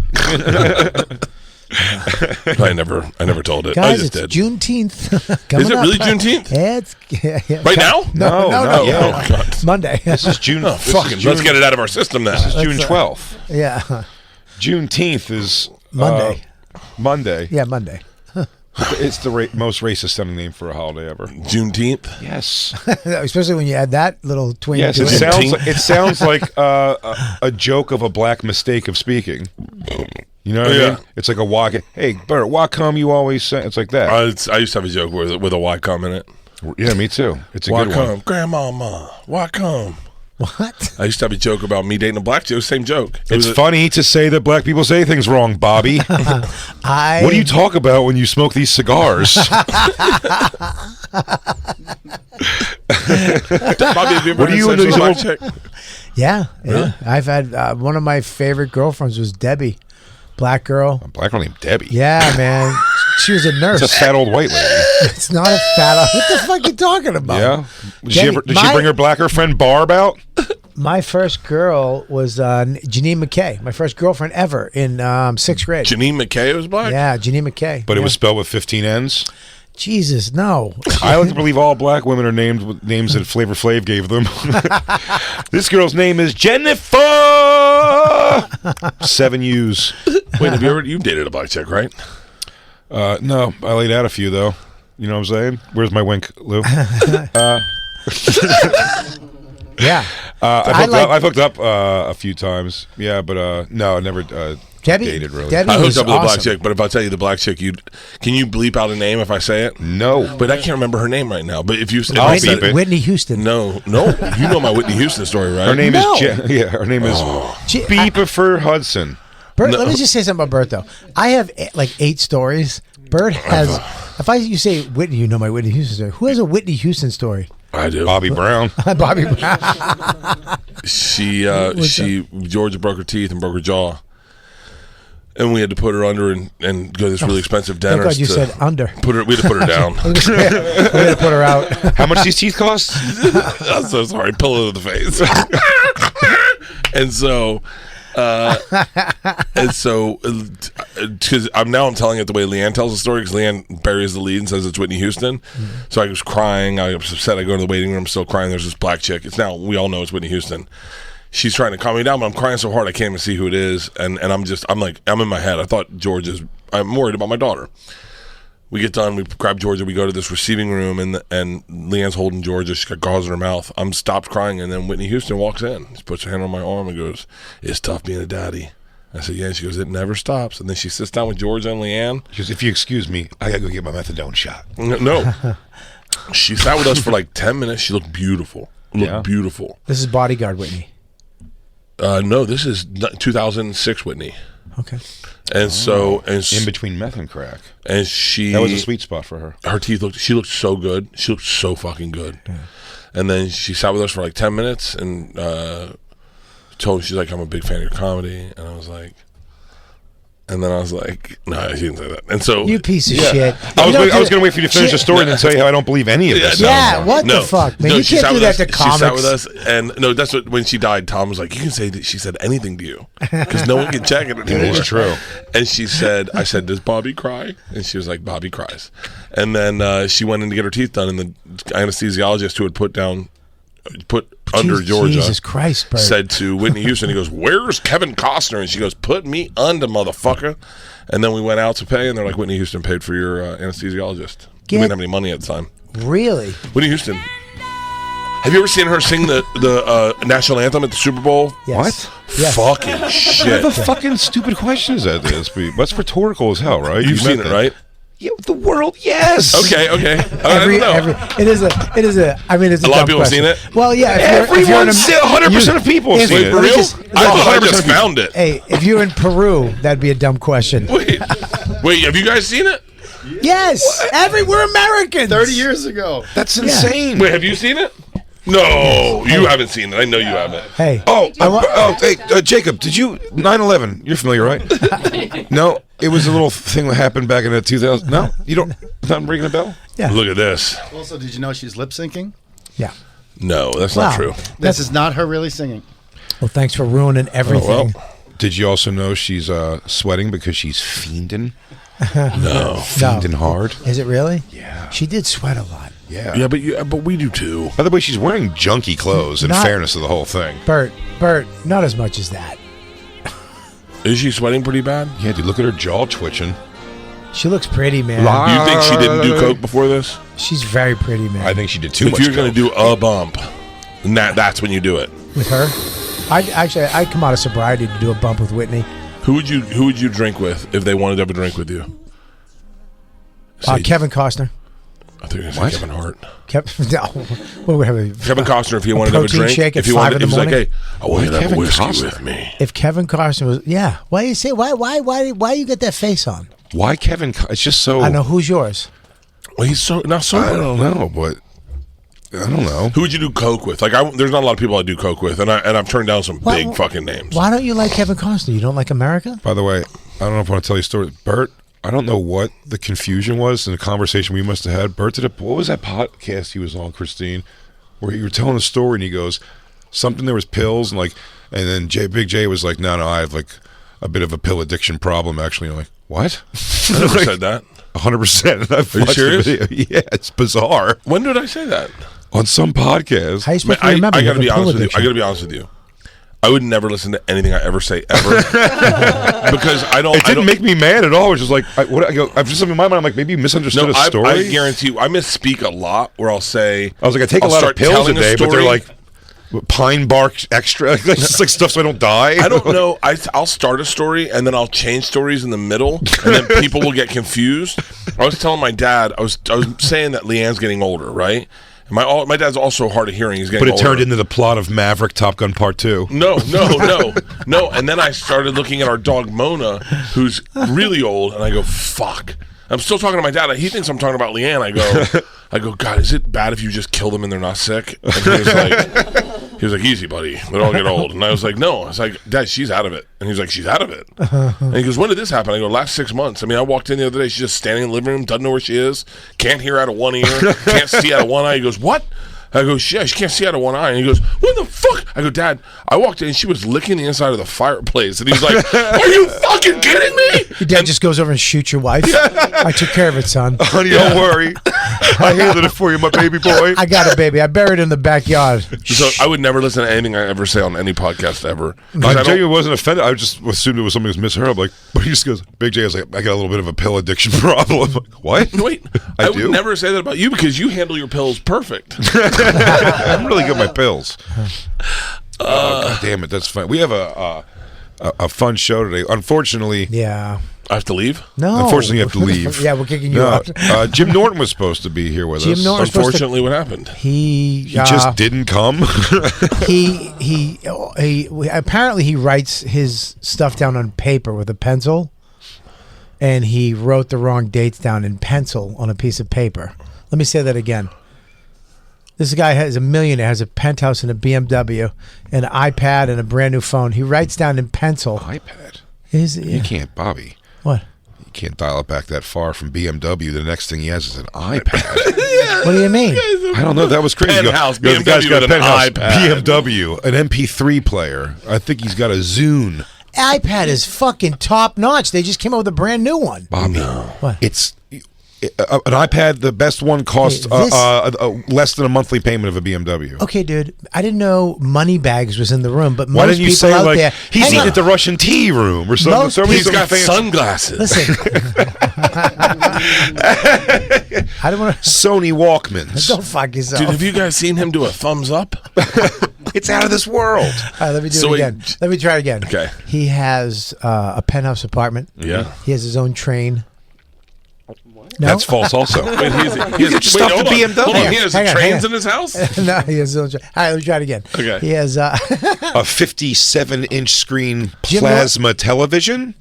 Speaker 5: I never told it.
Speaker 2: Guys,
Speaker 5: I just
Speaker 2: it's
Speaker 5: did.
Speaker 2: Juneteenth.
Speaker 5: Is it really Juneteenth?
Speaker 2: Right
Speaker 5: now?
Speaker 2: No.
Speaker 5: Oh, God.
Speaker 2: Monday.
Speaker 1: This is June.
Speaker 5: Let's get it out of our system now.
Speaker 1: This is June 12th.
Speaker 2: Yeah.
Speaker 1: Juneteenth is
Speaker 2: Monday.
Speaker 1: Monday.
Speaker 2: Yeah, Monday.
Speaker 1: It's the most racist sounding name for a holiday ever.
Speaker 5: Juneteenth?
Speaker 1: Yes.
Speaker 2: Especially when you add that little twang
Speaker 1: yes,
Speaker 2: to it.
Speaker 1: It sounds like a joke of a black mistake of speaking. You know what I mean? It's like a walk. Hey, Bert, why come you always say? It's like that.
Speaker 5: I used to have a joke with a why come in it.
Speaker 1: Yeah, me too. It's a
Speaker 5: why
Speaker 1: good
Speaker 5: come?
Speaker 1: one.
Speaker 5: Grandmama, why come?
Speaker 2: What?
Speaker 5: I used to have a joke about me dating a black chick. Same joke.
Speaker 1: It's funny to say that black people say things wrong, Bobby. What do you talk about when you smoke these cigars?
Speaker 5: Bobby, have you ever
Speaker 1: what are you into
Speaker 5: black chick?
Speaker 2: Yeah.
Speaker 5: Really?
Speaker 2: I've had one of my favorite girlfriends was Debbie, black girl.
Speaker 1: A black girl named Debbie.
Speaker 2: Yeah, man. She was a nurse.
Speaker 1: It's a fat old white lady.
Speaker 2: It's not a fat. What the fuck are you talking about?
Speaker 1: Yeah. Did she bring her blacker friend Barb out?
Speaker 2: My first girl was Janine McKay. My first girlfriend ever in 6th grade.
Speaker 5: Janine McKay was black?
Speaker 2: Yeah, Janine McKay.
Speaker 1: But it was spelled with 15 N's.
Speaker 2: Jesus, no.
Speaker 1: I like to believe all black women are named with names that Flavor Flav gave them. This girl's name is Jennifer. 7 U's.
Speaker 5: Wait, you dated a black chick, right?
Speaker 1: No, I laid out a few though. You know what I'm saying? Where's my wink, Lou?
Speaker 2: Yeah.
Speaker 1: I've hooked up a few times. Yeah, but no, I never dated really.
Speaker 2: Debbie
Speaker 5: I hooked
Speaker 2: was
Speaker 5: up with a black
Speaker 2: awesome.
Speaker 5: chick, but if I tell you the black chick, can you bleep out a name if I say it?
Speaker 1: No.
Speaker 5: But I can't remember her name right now. But if you if
Speaker 1: I'll
Speaker 5: I
Speaker 1: beep
Speaker 5: said
Speaker 1: it.
Speaker 2: Whitney Houston.
Speaker 5: No, you know my Whitney Houston story, right?
Speaker 1: Her name
Speaker 2: No.
Speaker 1: is her name is Beeper Hudson.
Speaker 2: Bert,
Speaker 5: No.
Speaker 2: let me just say something about Bert, though. I have like 8 stories. Bert has. If you say Whitney, you know my Whitney Houston story. Who has a Whitney Houston story?
Speaker 5: I do.
Speaker 1: Bobby Brown.
Speaker 2: Bobby Brown.
Speaker 5: Georgia broke her teeth and broke her jaw. And we had to put her under and go to this really expensive
Speaker 2: Thank
Speaker 5: dentist.
Speaker 2: God you said under.
Speaker 5: We had to put her down.
Speaker 2: We had to put her out.
Speaker 1: How much these teeth cost?
Speaker 5: I'm so sorry. Pillow to the face. Because I'm telling it the way Leanne tells the story, because Leanne buries the lead and says it's Whitney Houston. So I was crying. I was upset. I go to the waiting room, still crying. There's this black chick. We all know it's Whitney Houston. She's trying to calm me down, but I'm crying so hard I can't even see who it is. And I'm in my head. I thought I'm worried about my daughter. We get done, we grab Georgia, we go to this receiving room, and Leanne's holding Georgia. She's got gauze in her mouth. I'm stopped crying, and then Whitney Houston walks in. She puts her hand on my arm and goes, "It's tough being a daddy." I said, "Yeah." And she goes, "It never stops." And then she sits down with Georgia and Leanne.
Speaker 1: She goes, "If you excuse me, I gotta go get my methadone shot."
Speaker 5: No. She sat with us for like 10 minutes. She looked beautiful. Beautiful.
Speaker 2: This is Bodyguard Whitney.
Speaker 5: No, this is 2006 Whitney.
Speaker 2: Okay.
Speaker 5: And
Speaker 1: In between meth and crack.
Speaker 5: And
Speaker 1: that was a sweet spot for her.
Speaker 5: Her teeth she looked so good. She looked so fucking good. Yeah. And then she sat with us for like 10 minutes and she's like, "I'm a big fan of your comedy." And I was like, no, she didn't say that. And so
Speaker 2: you piece of shit.
Speaker 1: I was going to wait for you to finish the story and then tell you how I don't believe any of this.
Speaker 2: Yeah, what the fuck, man? You can't do that to comics.
Speaker 5: She sat with us, and no, that's what when she died. Tom was like, "You can say that she said anything to you because no one can check it anymore."
Speaker 1: It's true.
Speaker 5: And she said, "I said, does Bobby cry?" And she was like, "Bobby cries." And then she went in to get her teeth done, and the anesthesiologist who had put under Georgia,
Speaker 2: Jesus Christ, Bert.
Speaker 5: said to Whitney Houston, he goes, "Where's Kevin Costner?" And she goes, "Put me under, motherfucker." And then we went out to pay, and they're like, "Whitney Houston paid for your anesthesiologist." We didn't have any money at the time.
Speaker 2: Really?
Speaker 5: Whitney Houston. Have you ever seen her sing the national anthem at the Super Bowl?
Speaker 2: Yes.
Speaker 1: What?
Speaker 2: Yes.
Speaker 5: Fucking
Speaker 1: What
Speaker 5: shit.
Speaker 1: the fucking stupid question is that? That's rhetorical as hell, right?
Speaker 5: You've seen it, right?
Speaker 1: Yeah, the world, yes.
Speaker 5: Okay.
Speaker 2: It is a. I mean, it's a
Speaker 5: lot of
Speaker 2: dumb
Speaker 5: people have
Speaker 2: question.
Speaker 5: seen it?
Speaker 2: Well, yeah.
Speaker 1: Everyone, 100% of people have seen
Speaker 5: Wait,
Speaker 1: it.
Speaker 5: for real? I just
Speaker 1: people.
Speaker 5: found it.
Speaker 2: Hey, if you're in Peru, that'd be a dumb question.
Speaker 5: Wait, have you guys seen it?
Speaker 2: Yes, we're Americans.
Speaker 3: 30 years ago.
Speaker 1: That's insane.
Speaker 5: Wait, have you seen it? No, you haven't seen it. I know you haven't.
Speaker 2: Hey.
Speaker 1: Jacob, did you 9/11? You're familiar, right? No, it was a little thing that happened back in the 2000. No, you don't. Not ringing a bell.
Speaker 2: Yeah.
Speaker 5: Look at this.
Speaker 3: Also, did you know she's lip syncing?
Speaker 2: Yeah.
Speaker 5: No, that's not true.
Speaker 3: This is not her really singing.
Speaker 2: Well, thanks for ruining everything.
Speaker 1: Did you also know she's sweating because she's fiending?
Speaker 5: No.
Speaker 1: Fiending hard.
Speaker 2: Is it really?
Speaker 1: Yeah.
Speaker 2: She did sweat a lot.
Speaker 1: Yeah.
Speaker 5: Yeah, but we do too.
Speaker 1: By the way, she's wearing junky clothes. In fairness to the whole thing.
Speaker 2: Bert, not as much as that.
Speaker 5: Is she sweating pretty bad?
Speaker 1: Yeah, dude. Look at her jaw twitching.
Speaker 2: She looks pretty, man.
Speaker 5: You think she didn't do coke before this?
Speaker 2: She's very pretty, man.
Speaker 1: I think she did too much.
Speaker 5: If you're going to do a bump, that's when you do it.
Speaker 2: With her, I'd come out of sobriety to do a bump with Whitney.
Speaker 5: Who would you drink with if they wanted to have a drink with you?
Speaker 2: Kevin Costner.
Speaker 5: I think it's Kevin Hart.
Speaker 2: What would have
Speaker 5: Kevin Costner, if he wanted to have a drink,
Speaker 2: shake at
Speaker 5: if he
Speaker 2: 5
Speaker 5: wanted,
Speaker 2: in the
Speaker 5: he was like,
Speaker 2: morning?
Speaker 5: "Hey, I want you to have a
Speaker 1: Kevin
Speaker 5: whiskey
Speaker 1: Costner?
Speaker 5: with me."
Speaker 2: If Kevin Costner was, yeah. Why you say why you get that face on?
Speaker 1: Why Kevin? It's just so.
Speaker 2: I know who's yours.
Speaker 5: Well, he's so not so.
Speaker 1: I don't know, but I don't know.
Speaker 5: Who would you do coke with? Like, there's not a lot of people I do coke with, and I've turned down some big fucking names.
Speaker 2: Why don't you like Kevin Costner? You don't like America?
Speaker 1: By the way, I don't know if I want to tell you a story. Bert, I don't know what the confusion was in the conversation we must have had. Bert what was that podcast he was on, Christine, where you were telling a story and he goes, something. There was pills and then Big J was like, no, I have like a bit of a pill addiction problem. Actually, I'm like, what?
Speaker 5: I never said that.
Speaker 1: 100%.
Speaker 5: Are you serious?
Speaker 1: Yeah, it's bizarre.
Speaker 5: When did I say that?
Speaker 1: On some podcast.
Speaker 2: How you supposed to remember?
Speaker 5: I
Speaker 2: you
Speaker 5: gotta
Speaker 2: have
Speaker 5: be
Speaker 2: a pill
Speaker 5: honest with you.
Speaker 2: addiction?
Speaker 5: I gotta be honest with you. I would never listen to anything I ever say ever because I don't.
Speaker 1: It didn't make me mad at all. It was just like I've just in my mind. I'm like, maybe you misunderstood a story.
Speaker 5: I guarantee you, I misspeak a lot. Where I'll say,
Speaker 1: I was like, I take a lot of pills a day, but they're like pine bark extra. It's just like stuff so I don't die.
Speaker 5: I don't know. I'll start a story and then I'll change stories in the middle, and then people will get confused. I was telling my dad, I was saying that Leanne's getting older, right? And my dad's also hard of hearing. He's getting older.
Speaker 1: But it turned into the plot of Maverick Top Gun Part 2.
Speaker 5: No. And then I started looking at our dog Mona, who's really old, and I go, fuck. I'm still talking to my dad. He thinks I'm talking about Leanne. I go, God, is it bad if you just kill them and they're not sick? And he was like, easy, buddy. They all get old. And I was like, no. I was like, Dad, she's out of it. And he's like, she's out of it. And he goes, when did this happen? I go, last 6 months. I mean, I walked in the other day. She's just standing in the living room, doesn't know where she is, can't hear out of one ear, can't see out of one eye. He goes, what? I go, yeah, she can't see out of one eye. And he goes, what the fuck? I go, Dad, I walked in and she was licking the inside of the fireplace. And he's like, are you fucking kidding me?
Speaker 2: Your dad just goes over and shoots your wife. I took care of it, son.
Speaker 1: Honey, don't worry. I handled it for you, my baby boy.
Speaker 2: I got it, baby. I buried it in the backyard.
Speaker 5: So I would never listen to anything I ever say on any podcast ever.
Speaker 1: I genuinely wasn't offended. I just assumed it was something that was misheard. I'm like, but he just goes, Big J, I was like, I got a little bit of a pill addiction problem. I'm like, what?
Speaker 5: Wait, I would never say that about you because you handle your pills perfect.
Speaker 1: I'm really good at my pills. God damn it, that's fun. We have a fun show today. Unfortunately,
Speaker 2: Yeah.
Speaker 5: I have to leave?
Speaker 2: No.
Speaker 1: Unfortunately, you have to leave.
Speaker 2: Yeah, we're kicking you out.
Speaker 1: Jim Norton was supposed to be here with
Speaker 2: Jim
Speaker 1: us.
Speaker 2: Norton-
Speaker 5: Unfortunately, what happened?
Speaker 2: He
Speaker 1: just didn't come.
Speaker 2: he apparently he writes his stuff down on paper with a pencil, and he wrote the wrong dates down in pencil on a piece of paper. Let me say that again. This guy is a millionaire, has a penthouse and a BMW, an iPad and a brand new phone. He writes down in pencil.
Speaker 1: iPad.
Speaker 2: You
Speaker 1: can't, Bobby.
Speaker 2: What?
Speaker 1: You can't dial it back that far from BMW. The next thing he has is an iPad.
Speaker 2: What do you mean?
Speaker 1: I don't know. That was crazy.
Speaker 5: Penthouse,
Speaker 1: The guy's
Speaker 5: BMW
Speaker 1: got a
Speaker 5: with an
Speaker 1: penthouse,
Speaker 5: iPad.
Speaker 1: BMW, an MP3 player. I think he's got a Zune.
Speaker 2: iPad is fucking top notch. They just came out with a brand new one.
Speaker 1: Bobby,
Speaker 2: What?
Speaker 1: it's an iPad. The best one costs less than a monthly payment of a BMW.
Speaker 2: Okay, dude. I didn't know Moneybags was in the room, but
Speaker 1: Why
Speaker 2: most
Speaker 1: didn't you
Speaker 2: people
Speaker 1: say
Speaker 2: out
Speaker 1: like
Speaker 2: there.
Speaker 1: he's
Speaker 2: Hang
Speaker 1: eating
Speaker 2: on.
Speaker 1: at the Russian tea room or something?
Speaker 2: Most
Speaker 5: He's got sunglasses.
Speaker 2: Listen. I don't want to.
Speaker 1: Sony Walkmans.
Speaker 2: Don't fuck yourself.
Speaker 5: Dude, have you guys seen him do a thumbs up?
Speaker 1: It's out of this world.
Speaker 2: All right, let me do
Speaker 5: So
Speaker 2: it again. Let me try it again.
Speaker 5: Okay.
Speaker 2: He has a penthouse apartment.
Speaker 5: Yeah.
Speaker 2: He has his own train. No?
Speaker 1: That's false. Also,
Speaker 5: Wait,
Speaker 1: You get stuff to BMW.
Speaker 5: Hold on, he has
Speaker 2: Hang on,
Speaker 5: trains
Speaker 2: hang on.
Speaker 5: in his house?
Speaker 2: No, he has his own train. All right, let me try it again.
Speaker 5: Okay.
Speaker 2: He has
Speaker 1: a 57-inch screen
Speaker 2: Jim
Speaker 1: plasma television.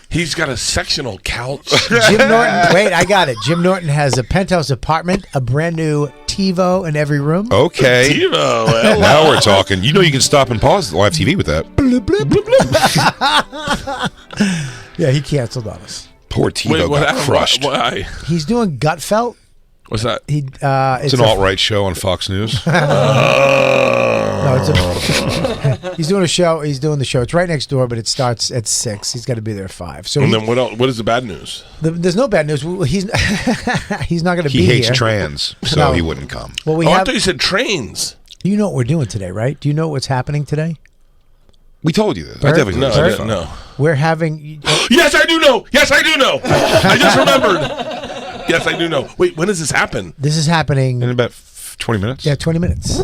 Speaker 5: He's got a sectional couch.
Speaker 2: Jim Norton. Wait, I got it. Jim Norton has a penthouse apartment, a brand new TiVo in every room.
Speaker 1: Okay.
Speaker 5: TiVo, well,
Speaker 1: Now we're talking. You know you can stop and pause live TV with that.
Speaker 2: Bloop, bloop, bloop, bloop. Yeah, he canceled on us.
Speaker 1: Poor TiVo
Speaker 5: Wait, what
Speaker 1: got
Speaker 5: happened?
Speaker 1: crushed.
Speaker 5: Why?
Speaker 2: He's doing Gutfelt.
Speaker 5: What's that?
Speaker 1: It's an alt-right show on Fox News.
Speaker 2: No, he's doing a show. He's doing the show. It's right next door, but it starts at 6. He's got to be there at 5. So
Speaker 5: And then what else? What is the bad news?
Speaker 2: there's no bad news. He's he's not going to be
Speaker 1: He hates
Speaker 2: here.
Speaker 1: trans, so
Speaker 2: No.
Speaker 1: he wouldn't come.
Speaker 2: Well, we
Speaker 5: I
Speaker 2: have.
Speaker 5: thought you said trains.
Speaker 2: You know what we're doing today, right? Do you know what's happening today?
Speaker 1: We told you this. I
Speaker 2: Bert?
Speaker 1: definitely
Speaker 5: No,
Speaker 1: told
Speaker 5: I
Speaker 1: you
Speaker 5: didn't
Speaker 1: this.
Speaker 5: know.
Speaker 2: We're having.
Speaker 5: Yes, I do know. Yes, I do know. I just remembered. Yes, I do know. Wait, when does this happen?
Speaker 2: This is happening.
Speaker 1: In about 20 minutes?
Speaker 2: Yeah, 20 minutes.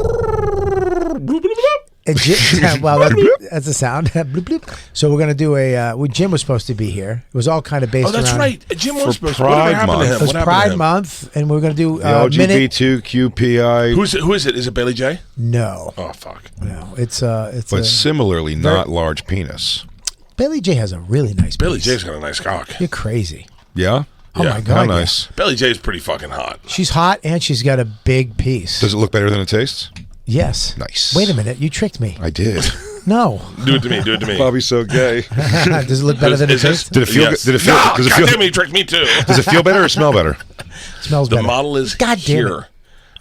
Speaker 2: And well, that's the sound. Bloop, bloop. So we're gonna do a. Jim was supposed to be here. It was all kind of based.
Speaker 5: Oh, that's
Speaker 2: around,
Speaker 5: right. Jim was supposed to.
Speaker 1: Pride
Speaker 5: Whatever happened to
Speaker 1: Month.
Speaker 5: him?
Speaker 2: It was
Speaker 5: What happened to
Speaker 2: Pride
Speaker 5: him?
Speaker 2: Month, and we're gonna do
Speaker 1: The
Speaker 2: a minute.
Speaker 1: LGBTQPI.
Speaker 5: Who is it? Is it Bailey J?
Speaker 2: No,
Speaker 5: Oh, fuck.
Speaker 2: no, it's a.
Speaker 1: But similarly, not large penis.
Speaker 2: Bailey J has a really nice.
Speaker 5: Bailey
Speaker 2: piece.
Speaker 5: J's got a nice cock.
Speaker 2: You're crazy.
Speaker 1: Yeah?
Speaker 2: Oh
Speaker 5: Yeah.
Speaker 2: my
Speaker 1: How
Speaker 2: god, yeah.
Speaker 1: nice.
Speaker 5: Bailey J's pretty fucking hot.
Speaker 2: She's hot and she's got a big piece.
Speaker 1: Does it look better than it tastes?
Speaker 2: Yes.
Speaker 1: Nice.
Speaker 2: Wait a minute, you tricked me.
Speaker 1: I did.
Speaker 2: No.
Speaker 5: Do it to me. Do it to me.
Speaker 1: Bobby's so gay.
Speaker 2: Does it look better than it
Speaker 5: Is this-
Speaker 2: tastes?
Speaker 1: Did it feel
Speaker 5: Yes.
Speaker 1: good? Did it feel
Speaker 5: No,
Speaker 1: does it
Speaker 5: God
Speaker 1: feel
Speaker 5: damn it, he tricked me too.
Speaker 1: Does it feel better or smell better?
Speaker 2: Smells
Speaker 5: The
Speaker 2: better.
Speaker 5: model is
Speaker 2: God damn
Speaker 5: here.
Speaker 2: it.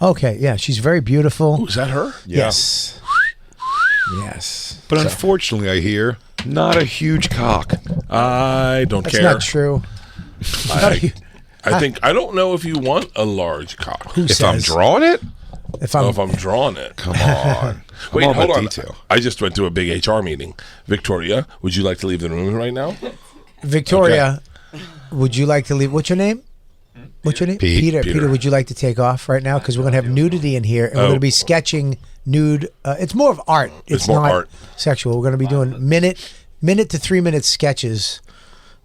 Speaker 2: Okay, yeah, she's very beautiful.
Speaker 5: Ooh, is that her?
Speaker 2: Yes. Yes.
Speaker 1: But unfortunately, I hear not a huge cock.
Speaker 5: I don't
Speaker 2: That's
Speaker 5: care.
Speaker 2: not true.
Speaker 5: I think I don't know if you want a large cock.
Speaker 2: Who
Speaker 1: If I'm
Speaker 2: says?
Speaker 1: drawing it,
Speaker 2: If I'm,
Speaker 5: If I'm drawing it.
Speaker 1: come on.
Speaker 5: Wait,
Speaker 1: I'm all
Speaker 5: hold
Speaker 1: about
Speaker 5: on.
Speaker 1: detail.
Speaker 5: I just went to a big HR meeting. Victoria, would you like to leave the room right now?
Speaker 2: Victoria, would you like to leave? What's your name? What's your name?
Speaker 1: Pete.
Speaker 2: Peter.
Speaker 5: Peter.
Speaker 2: Peter, would you like to take off right now? Because we're going to have nudity in here, and we're
Speaker 5: Oh.
Speaker 2: going to be sketching nude. It's more of art. It's
Speaker 5: more
Speaker 2: not
Speaker 5: art.
Speaker 2: sexual. We're going to be doing minute to 3 minute sketches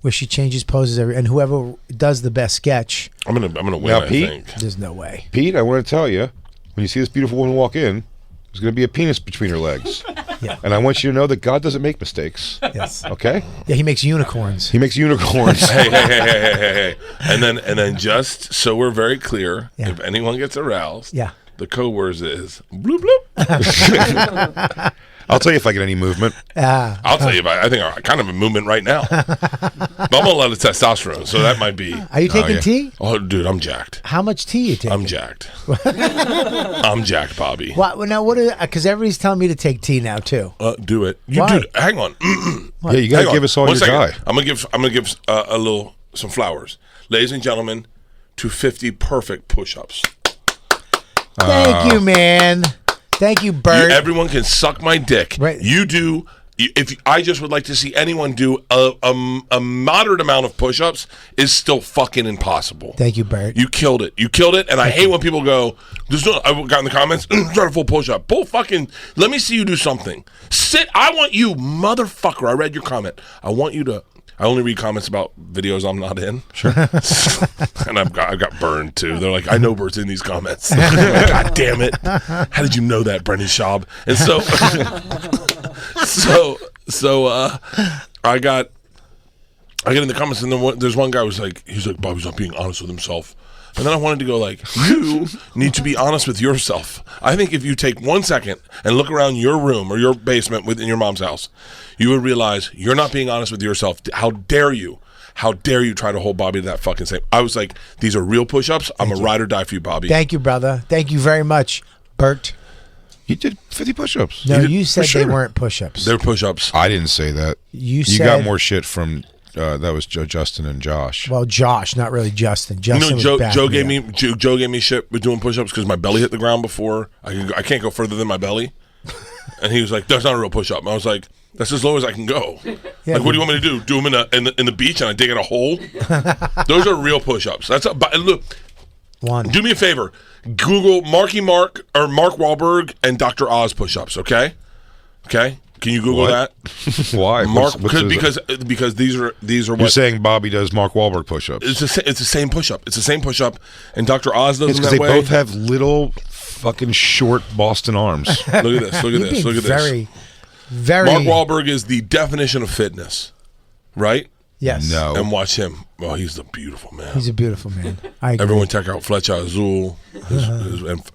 Speaker 2: where she changes poses and whoever does the best sketch,
Speaker 5: I'm gonna win.
Speaker 1: Now,
Speaker 5: I
Speaker 1: Pete?
Speaker 5: think.
Speaker 2: there's no way.
Speaker 1: Pete, I want to tell you, when you see this beautiful woman walk in, there's going to be a penis between her legs.
Speaker 2: Yeah.
Speaker 1: And I want you to know that God doesn't make mistakes.
Speaker 2: Yes.
Speaker 1: Okay?
Speaker 2: Yeah, he makes unicorns.
Speaker 1: He makes unicorns.
Speaker 5: Hey. And then just so we're very clear,
Speaker 2: Yeah.
Speaker 5: if anyone gets aroused,
Speaker 2: Yeah.
Speaker 5: the code words is bloop bloop.
Speaker 1: I'll tell you if I get any movement.
Speaker 5: I'll tell you about. I think I'm kind of a movement right now. But I'm on a lot of testosterone, so that might be.
Speaker 2: Are you taking
Speaker 1: yeah.
Speaker 2: tea?
Speaker 5: Oh, dude, I'm jacked.
Speaker 2: How much tea you taking?
Speaker 5: I'm jacked. I'm jacked, Bobby.
Speaker 2: What? Well, now, because everybody's telling me to take tea now too.
Speaker 5: Do it. You
Speaker 2: Why?
Speaker 5: dude, hang on.
Speaker 1: Yeah, you got
Speaker 5: Hang
Speaker 1: to
Speaker 5: on.
Speaker 1: give us all
Speaker 5: One
Speaker 1: your
Speaker 5: second.
Speaker 1: guy.
Speaker 5: I'm gonna give some flowers, ladies and gentlemen, to 50 perfect push-ups.
Speaker 2: Thank you, man. Thank you, Bert.
Speaker 5: Everyone can suck my dick.
Speaker 2: Right.
Speaker 5: You do. If I just would like to see anyone do a moderate amount of push-ups is still fucking impossible.
Speaker 2: Thank you, Bert.
Speaker 5: You killed it. You killed it. And I hate when people go, "There's no." I got in the comments, "Try a full push-up." Bull fucking. Let me see you do something. Sit. I want you, motherfucker. I read your comment. I want you to. I only read comments about videos I'm not in. Sure. And I got burned too. They're like, I know Bert's in these comments. God damn it! How did you know that, Brendan Schaub? And so, I get in the comments, and then there's one guy who's like, Bobby's not being honest with himself. And then I wanted to go like, you need to be honest with yourself. I think if you take 1 second and look around your room or your basement within your mom's house, you would realize you're not being honest with yourself. How dare you? How dare you try to hold Bobby to that fucking same? I was like, these are real push-ups. I'm a ride or die for you, Bobby.
Speaker 2: Thank you, brother. Thank you very much, Bert.
Speaker 1: You did 50 push-ups.
Speaker 2: No,
Speaker 5: did-
Speaker 2: you said
Speaker 1: for sure.
Speaker 2: they weren't push-ups.
Speaker 5: They're push-ups.
Speaker 1: I didn't say that.
Speaker 2: You
Speaker 1: got
Speaker 2: said-
Speaker 1: more shit from, that was Justin and Josh.
Speaker 2: Well, Josh, not really Justin. Justin was
Speaker 5: Joe
Speaker 2: backing
Speaker 5: gave
Speaker 2: up.
Speaker 5: me Joe gave me shit with doing push-ups because my belly hit the ground before. I can't go further than my belly. And he was like, "That's not a real push-up." And I was like, "That's as low as I can go."
Speaker 2: Yeah,
Speaker 5: like, what do you want me to do? Do them in the beach and I dig in a hole? Those are real push-ups. But look,
Speaker 2: One.
Speaker 5: do me a favor. Google Marky Mark or Mark Wahlberg and Dr. Oz push-ups. Okay. Can you Google
Speaker 1: What?
Speaker 5: that?
Speaker 1: Why?
Speaker 5: Mark,
Speaker 1: What's
Speaker 5: because these are
Speaker 1: you're
Speaker 5: what
Speaker 1: saying Bobby does Mark Wahlberg push-ups.
Speaker 5: it's the same push-up. It's the same push-up, and Dr. Oz does
Speaker 1: It's
Speaker 5: them
Speaker 1: because
Speaker 5: that
Speaker 1: they
Speaker 5: way.
Speaker 1: both have little fucking short Boston arms.
Speaker 5: Look at this. Look at
Speaker 2: You're
Speaker 5: this.
Speaker 2: being
Speaker 5: Look at
Speaker 2: very,
Speaker 5: this.
Speaker 2: very.
Speaker 5: Mark Wahlberg is the definition of fitness, right?
Speaker 2: Yes.
Speaker 1: No.
Speaker 5: And watch him. Oh, he's a beautiful man.
Speaker 2: He's a beautiful man. I agree.
Speaker 5: Everyone check out Flecha Azul, his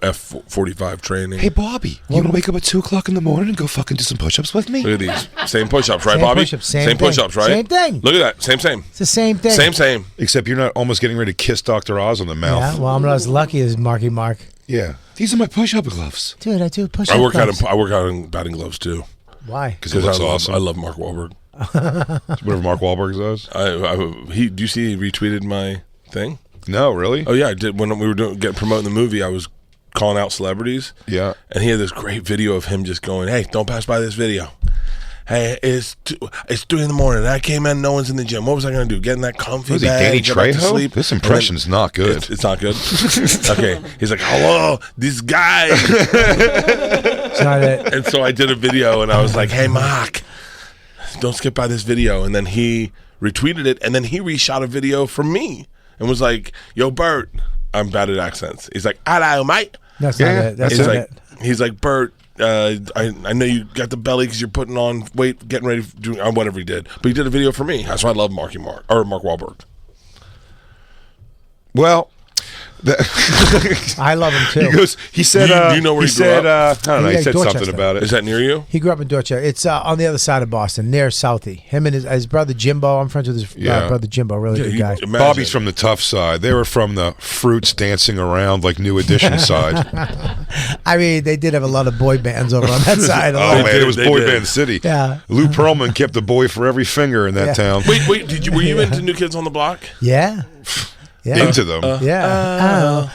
Speaker 5: F45 training.
Speaker 1: Hey, Bobby, you want to wake up at 2 o'clock in the morning and go fucking do some push-ups with me?
Speaker 5: Look at these. Same push-ups, right,
Speaker 2: Same
Speaker 5: Bobby?
Speaker 2: push-ups, same thing.
Speaker 5: push-ups, right?
Speaker 2: Same thing.
Speaker 5: Look at that. Same.
Speaker 2: It's the same thing.
Speaker 5: Same.
Speaker 1: Except you're not almost getting ready to kiss Dr. Oz on the mouth.
Speaker 2: Yeah, well, I'm not as lucky as Marky Mark.
Speaker 1: Yeah. These are my push-up gloves.
Speaker 2: Dude, I do push-up.
Speaker 5: I work
Speaker 2: gloves.
Speaker 5: out in batting gloves too.
Speaker 2: Why?
Speaker 1: Because it looks awesome.
Speaker 5: I love Mark Wahlberg.
Speaker 1: Whatever Mark Wahlberg does.
Speaker 5: Do you see he retweeted my thing?
Speaker 1: No, really?
Speaker 5: Oh yeah, I did. When we were promoting the movie, I was calling out celebrities.
Speaker 1: Yeah.
Speaker 5: And he had this great video of him just going, "Hey, don't pass by this video. Hey, it's 3 in the morning. I came in, no one's in the gym. What was I going to do? Get in that comfy
Speaker 1: Was he
Speaker 5: bag,
Speaker 1: Danny
Speaker 5: get back to
Speaker 1: Trejo?
Speaker 5: sleep?"
Speaker 1: This
Speaker 5: And
Speaker 1: impression's not good.
Speaker 5: It's not good. Okay. He's like, "Hello, this guy."
Speaker 2: It's not it.
Speaker 5: And so I did a video, and I was like, "Hey, Mark, don't skip by this video." And then he retweeted it, and then he reshot a video from me and was like, "Yo, Bert," I'm bad at accents. He's like, "Hello, mate."
Speaker 2: That's
Speaker 1: Yeah,
Speaker 2: not it. That's
Speaker 5: He's
Speaker 2: not
Speaker 5: like,
Speaker 2: it.
Speaker 5: Bert, I know you got the belly because you're putting on weight, getting ready for doing whatever he did, but he did a video for me. That's why I love Mark Wahlberg.
Speaker 1: Well,
Speaker 2: I love him too.
Speaker 1: He said,
Speaker 5: Do you know where he grew
Speaker 1: I don't know, he said
Speaker 2: Dorchester.
Speaker 1: something about it.
Speaker 5: Is that near you?
Speaker 2: He grew up in Dorchester. It's on the other side of Boston, near Southie. Him and his brother Jimbo. I'm friends with his brother Jimbo. Really good guy.
Speaker 5: Imagine.
Speaker 1: Bobby's from the tough side. They were from the fruits dancing around like New Edition side.
Speaker 2: I mean, they did have a lot of boy bands over on that side.
Speaker 1: Oh man, it was
Speaker 5: They
Speaker 1: boy
Speaker 5: did.
Speaker 1: band city.
Speaker 2: Yeah.
Speaker 1: Lou Pearlman kept a boy for every finger in that town.
Speaker 5: Wait, were you into New Kids on the Block?
Speaker 2: Yeah. Yeah.
Speaker 1: Into them.
Speaker 2: Yeah.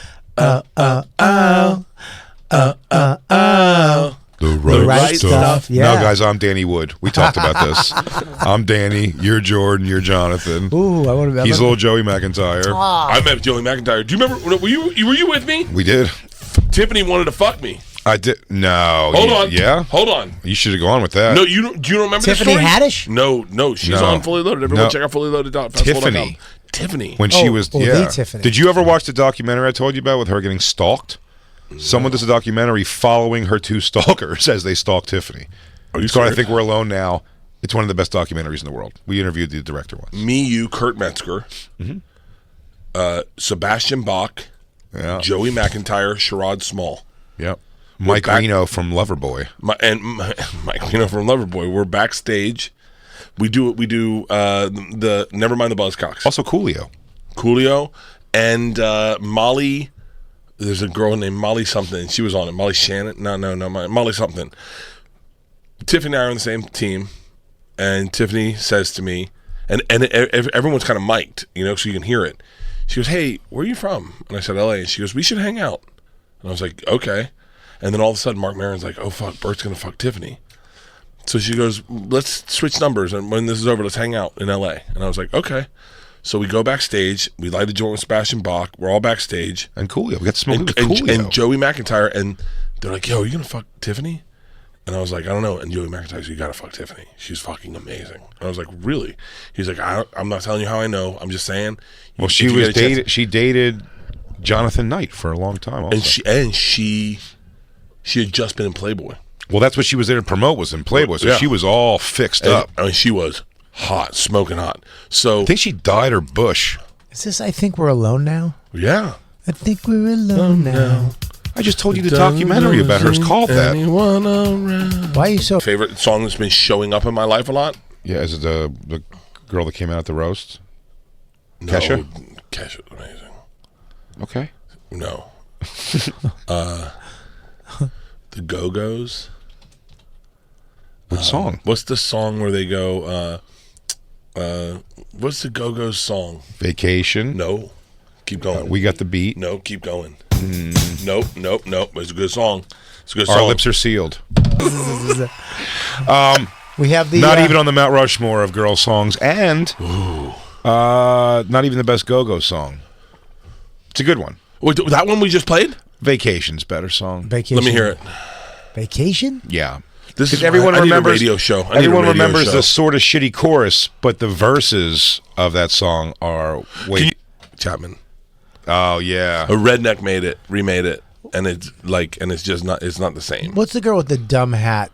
Speaker 1: The
Speaker 2: right stuff. Yeah.
Speaker 1: Now, guys, I'm Danny Wood. We talked about this. I'm Danny. You're Jordan. You're Jonathan.
Speaker 2: Ooh, I want to.
Speaker 1: He's little Joey McIntyre.
Speaker 5: I met Joey McIntyre. Do you remember? Were you with me?
Speaker 1: We did.
Speaker 5: Tiffany wanted to fuck me.
Speaker 1: I did. No.
Speaker 5: Hold on.
Speaker 1: Yeah.
Speaker 5: Hold on.
Speaker 1: You should have gone with that.
Speaker 5: No, do you remember
Speaker 2: Tiffany
Speaker 5: this story?
Speaker 2: Haddish?
Speaker 5: No, she's
Speaker 1: No.
Speaker 5: on Fully Loaded. Everyone
Speaker 1: No.
Speaker 5: check out fullyloaded.com.
Speaker 1: Tiffany.
Speaker 5: Tiffany.
Speaker 1: When she was,
Speaker 2: the Tiffany.
Speaker 1: Did you ever watch the documentary I told you about with her getting stalked? Someone does a documentary following her two stalkers as they stalk Tiffany.
Speaker 5: Are you
Speaker 1: It's called I
Speaker 5: serious?
Speaker 1: Think We're Alone Now. It's one of the best documentaries in the world. We interviewed the director once.
Speaker 5: Me, you, Kurt Metzger, Sebastian Bach,
Speaker 1: Yeah.
Speaker 5: Joey McIntyre, Sherrod Small.
Speaker 1: Yep. Mike
Speaker 5: back-
Speaker 1: Reno from Loverboy.
Speaker 5: Mike from Loverboy. We're backstage. We do the Nevermind the Buzzcocks.
Speaker 1: Also Coolio.
Speaker 5: Coolio and Molly. There's a girl named Molly something. She was on it. Molly Shannon. No. Molly something. Tiffany and I are on the same team, and Tiffany says to me, and everyone's kind of mic'd, so you can hear it. She goes, "Hey, where are you from?" And I said, "LA." And she goes, "We should hang out." And I was like, "Okay." And then all of a sudden, Mark Maron's like, "Oh fuck, Bert's gonna fuck Tiffany." So she goes, "Let's switch numbers, and when this is over, let's hang out in LA." And I was like, "Okay." So we go backstage. We light a joint with Sebastian Bach. We're all backstage.
Speaker 1: And Coolio. We got to smoke
Speaker 5: And,
Speaker 1: with
Speaker 5: and,
Speaker 1: Coolio.
Speaker 5: and Joey McIntyre. And they're like, "Yo, are you going to fuck Tiffany?" And I was like, "I don't know." And Joey McIntyre said, "You got to fuck Tiffany. She's fucking amazing." And I was like, "Really?" He's like, I'm not telling you how I know. I'm just saying."
Speaker 1: Well,
Speaker 5: if
Speaker 1: she
Speaker 5: you
Speaker 1: was
Speaker 5: get a chance-
Speaker 1: dated. She dated Jonathan Knight for a long time. Also.
Speaker 5: And she had just been in Playboy.
Speaker 1: Well, that's what she was there to promote, was in Playboy. So
Speaker 5: Yeah.
Speaker 1: she was all fixed
Speaker 5: And,
Speaker 1: up.
Speaker 5: I mean, she was hot, smoking hot. So
Speaker 1: I think she dyed her bush.
Speaker 2: Is this I Think We're Alone Now?
Speaker 5: yeah.
Speaker 2: I think we're alone now.
Speaker 1: I just told you the documentary about her is called that.
Speaker 5: Anyone around.
Speaker 2: Why are you so...
Speaker 5: Favorite song that's been showing up in my life a lot?
Speaker 1: Yeah, is it the girl that came out at the roast?
Speaker 5: No,
Speaker 1: Kesha?
Speaker 5: Kesha's amazing.
Speaker 1: Okay.
Speaker 5: No. The Go-Go's.
Speaker 1: What song?
Speaker 5: What's the song where they go, what's the Go-Go's song?
Speaker 1: Vacation.
Speaker 5: No. Keep going.
Speaker 1: We got the beat.
Speaker 5: No, keep going. Nope. It's a good song. It's a good
Speaker 1: Our
Speaker 5: song.
Speaker 1: lips are sealed.
Speaker 2: We have the...
Speaker 1: Not even on the Mount Rushmore of girl songs, and not even the best go-go song. It's a good one.
Speaker 5: Wait, that one we just played?
Speaker 1: Vacation's better song.
Speaker 2: Vacation.
Speaker 5: Let me hear it.
Speaker 2: Vacation?
Speaker 1: Yeah.
Speaker 5: This is
Speaker 1: Because everyone
Speaker 5: I need
Speaker 1: remembers
Speaker 5: a radio show. I need
Speaker 1: everyone
Speaker 5: a radio
Speaker 1: remembers
Speaker 5: show.
Speaker 1: the sort of shitty chorus, but the verses of that song are way.
Speaker 5: Chapman.
Speaker 1: Oh yeah.
Speaker 5: A redneck remade it, and it's just not. It's not the same.
Speaker 2: What's the girl with the dumb hat?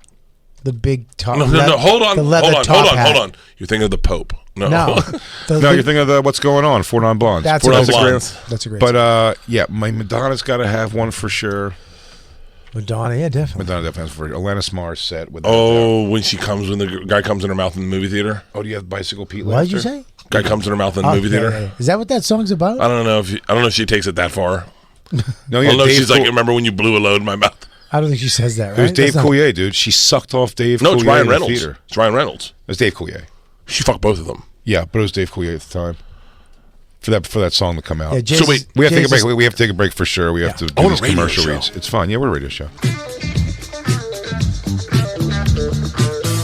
Speaker 2: The big top...
Speaker 5: No. Hold on.
Speaker 2: The leather
Speaker 5: Hold
Speaker 2: top hat.
Speaker 5: on. You're thinking of the Pope. No.
Speaker 2: No.
Speaker 1: No, you're thinking of the What's Going On, Four Non Blondes.
Speaker 2: That's
Speaker 5: Four
Speaker 2: a
Speaker 5: Non
Speaker 2: great
Speaker 5: Blondes.
Speaker 2: song. That's a great
Speaker 1: But yeah, my Madonna's got to have one for sure.
Speaker 2: Madonna, yeah, definitely.
Speaker 1: Madonna definitely has for Alanis Morissette with.
Speaker 5: When she comes, when the guy comes in her mouth in the movie theater.
Speaker 1: Oh, do you have Bicycle Pete?
Speaker 2: What did you
Speaker 1: Laughter?
Speaker 2: say?
Speaker 5: Guy comes in her mouth in the movie theater.
Speaker 2: Yeah. Is that what that song's about?
Speaker 5: I don't know if she takes it that far.
Speaker 1: No,
Speaker 5: I
Speaker 1: yeah,
Speaker 5: don't know if
Speaker 1: Dave
Speaker 5: she's like,
Speaker 1: Cool-
Speaker 5: remember when you blew a load in my mouth?
Speaker 2: I don't think she says that, right?
Speaker 1: It was Dave
Speaker 2: That's not-
Speaker 1: Coulier, dude. She sucked off Dave.
Speaker 5: No, it's
Speaker 1: Coulier
Speaker 5: Ryan
Speaker 1: in the
Speaker 5: Reynolds.
Speaker 1: theater.
Speaker 5: It's Ryan Reynolds.
Speaker 1: It was Dave Coulier.
Speaker 5: She fucked both of them.
Speaker 1: Yeah, but it was Dave Coulier at the time. For that song to come out.
Speaker 2: Yeah,
Speaker 5: So wait,
Speaker 1: we have to take a
Speaker 2: Jesus-
Speaker 1: break. We have to take a break for sure. We have to
Speaker 5: I
Speaker 1: do
Speaker 5: want a
Speaker 1: these
Speaker 5: radio
Speaker 1: commercial
Speaker 5: show.
Speaker 1: reads. It's fine. Yeah, we're a radio show.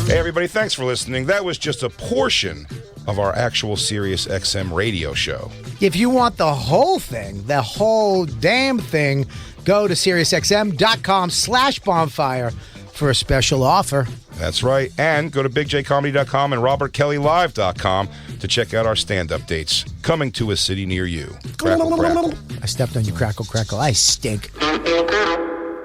Speaker 1: Hey, everybody. Thanks for listening. That was just a portion of our actual Sirius XM radio show.
Speaker 2: If you want the whole thing, the whole damn thing, go to SiriusXM.com/bonfire for a special offer.
Speaker 1: That's right. And go to BigJComedy.com and RobertKellyLive.com to check out our stand-up dates coming to a city near you. Crackle, crackle.
Speaker 2: I stepped on you, crackle, crackle. I stink.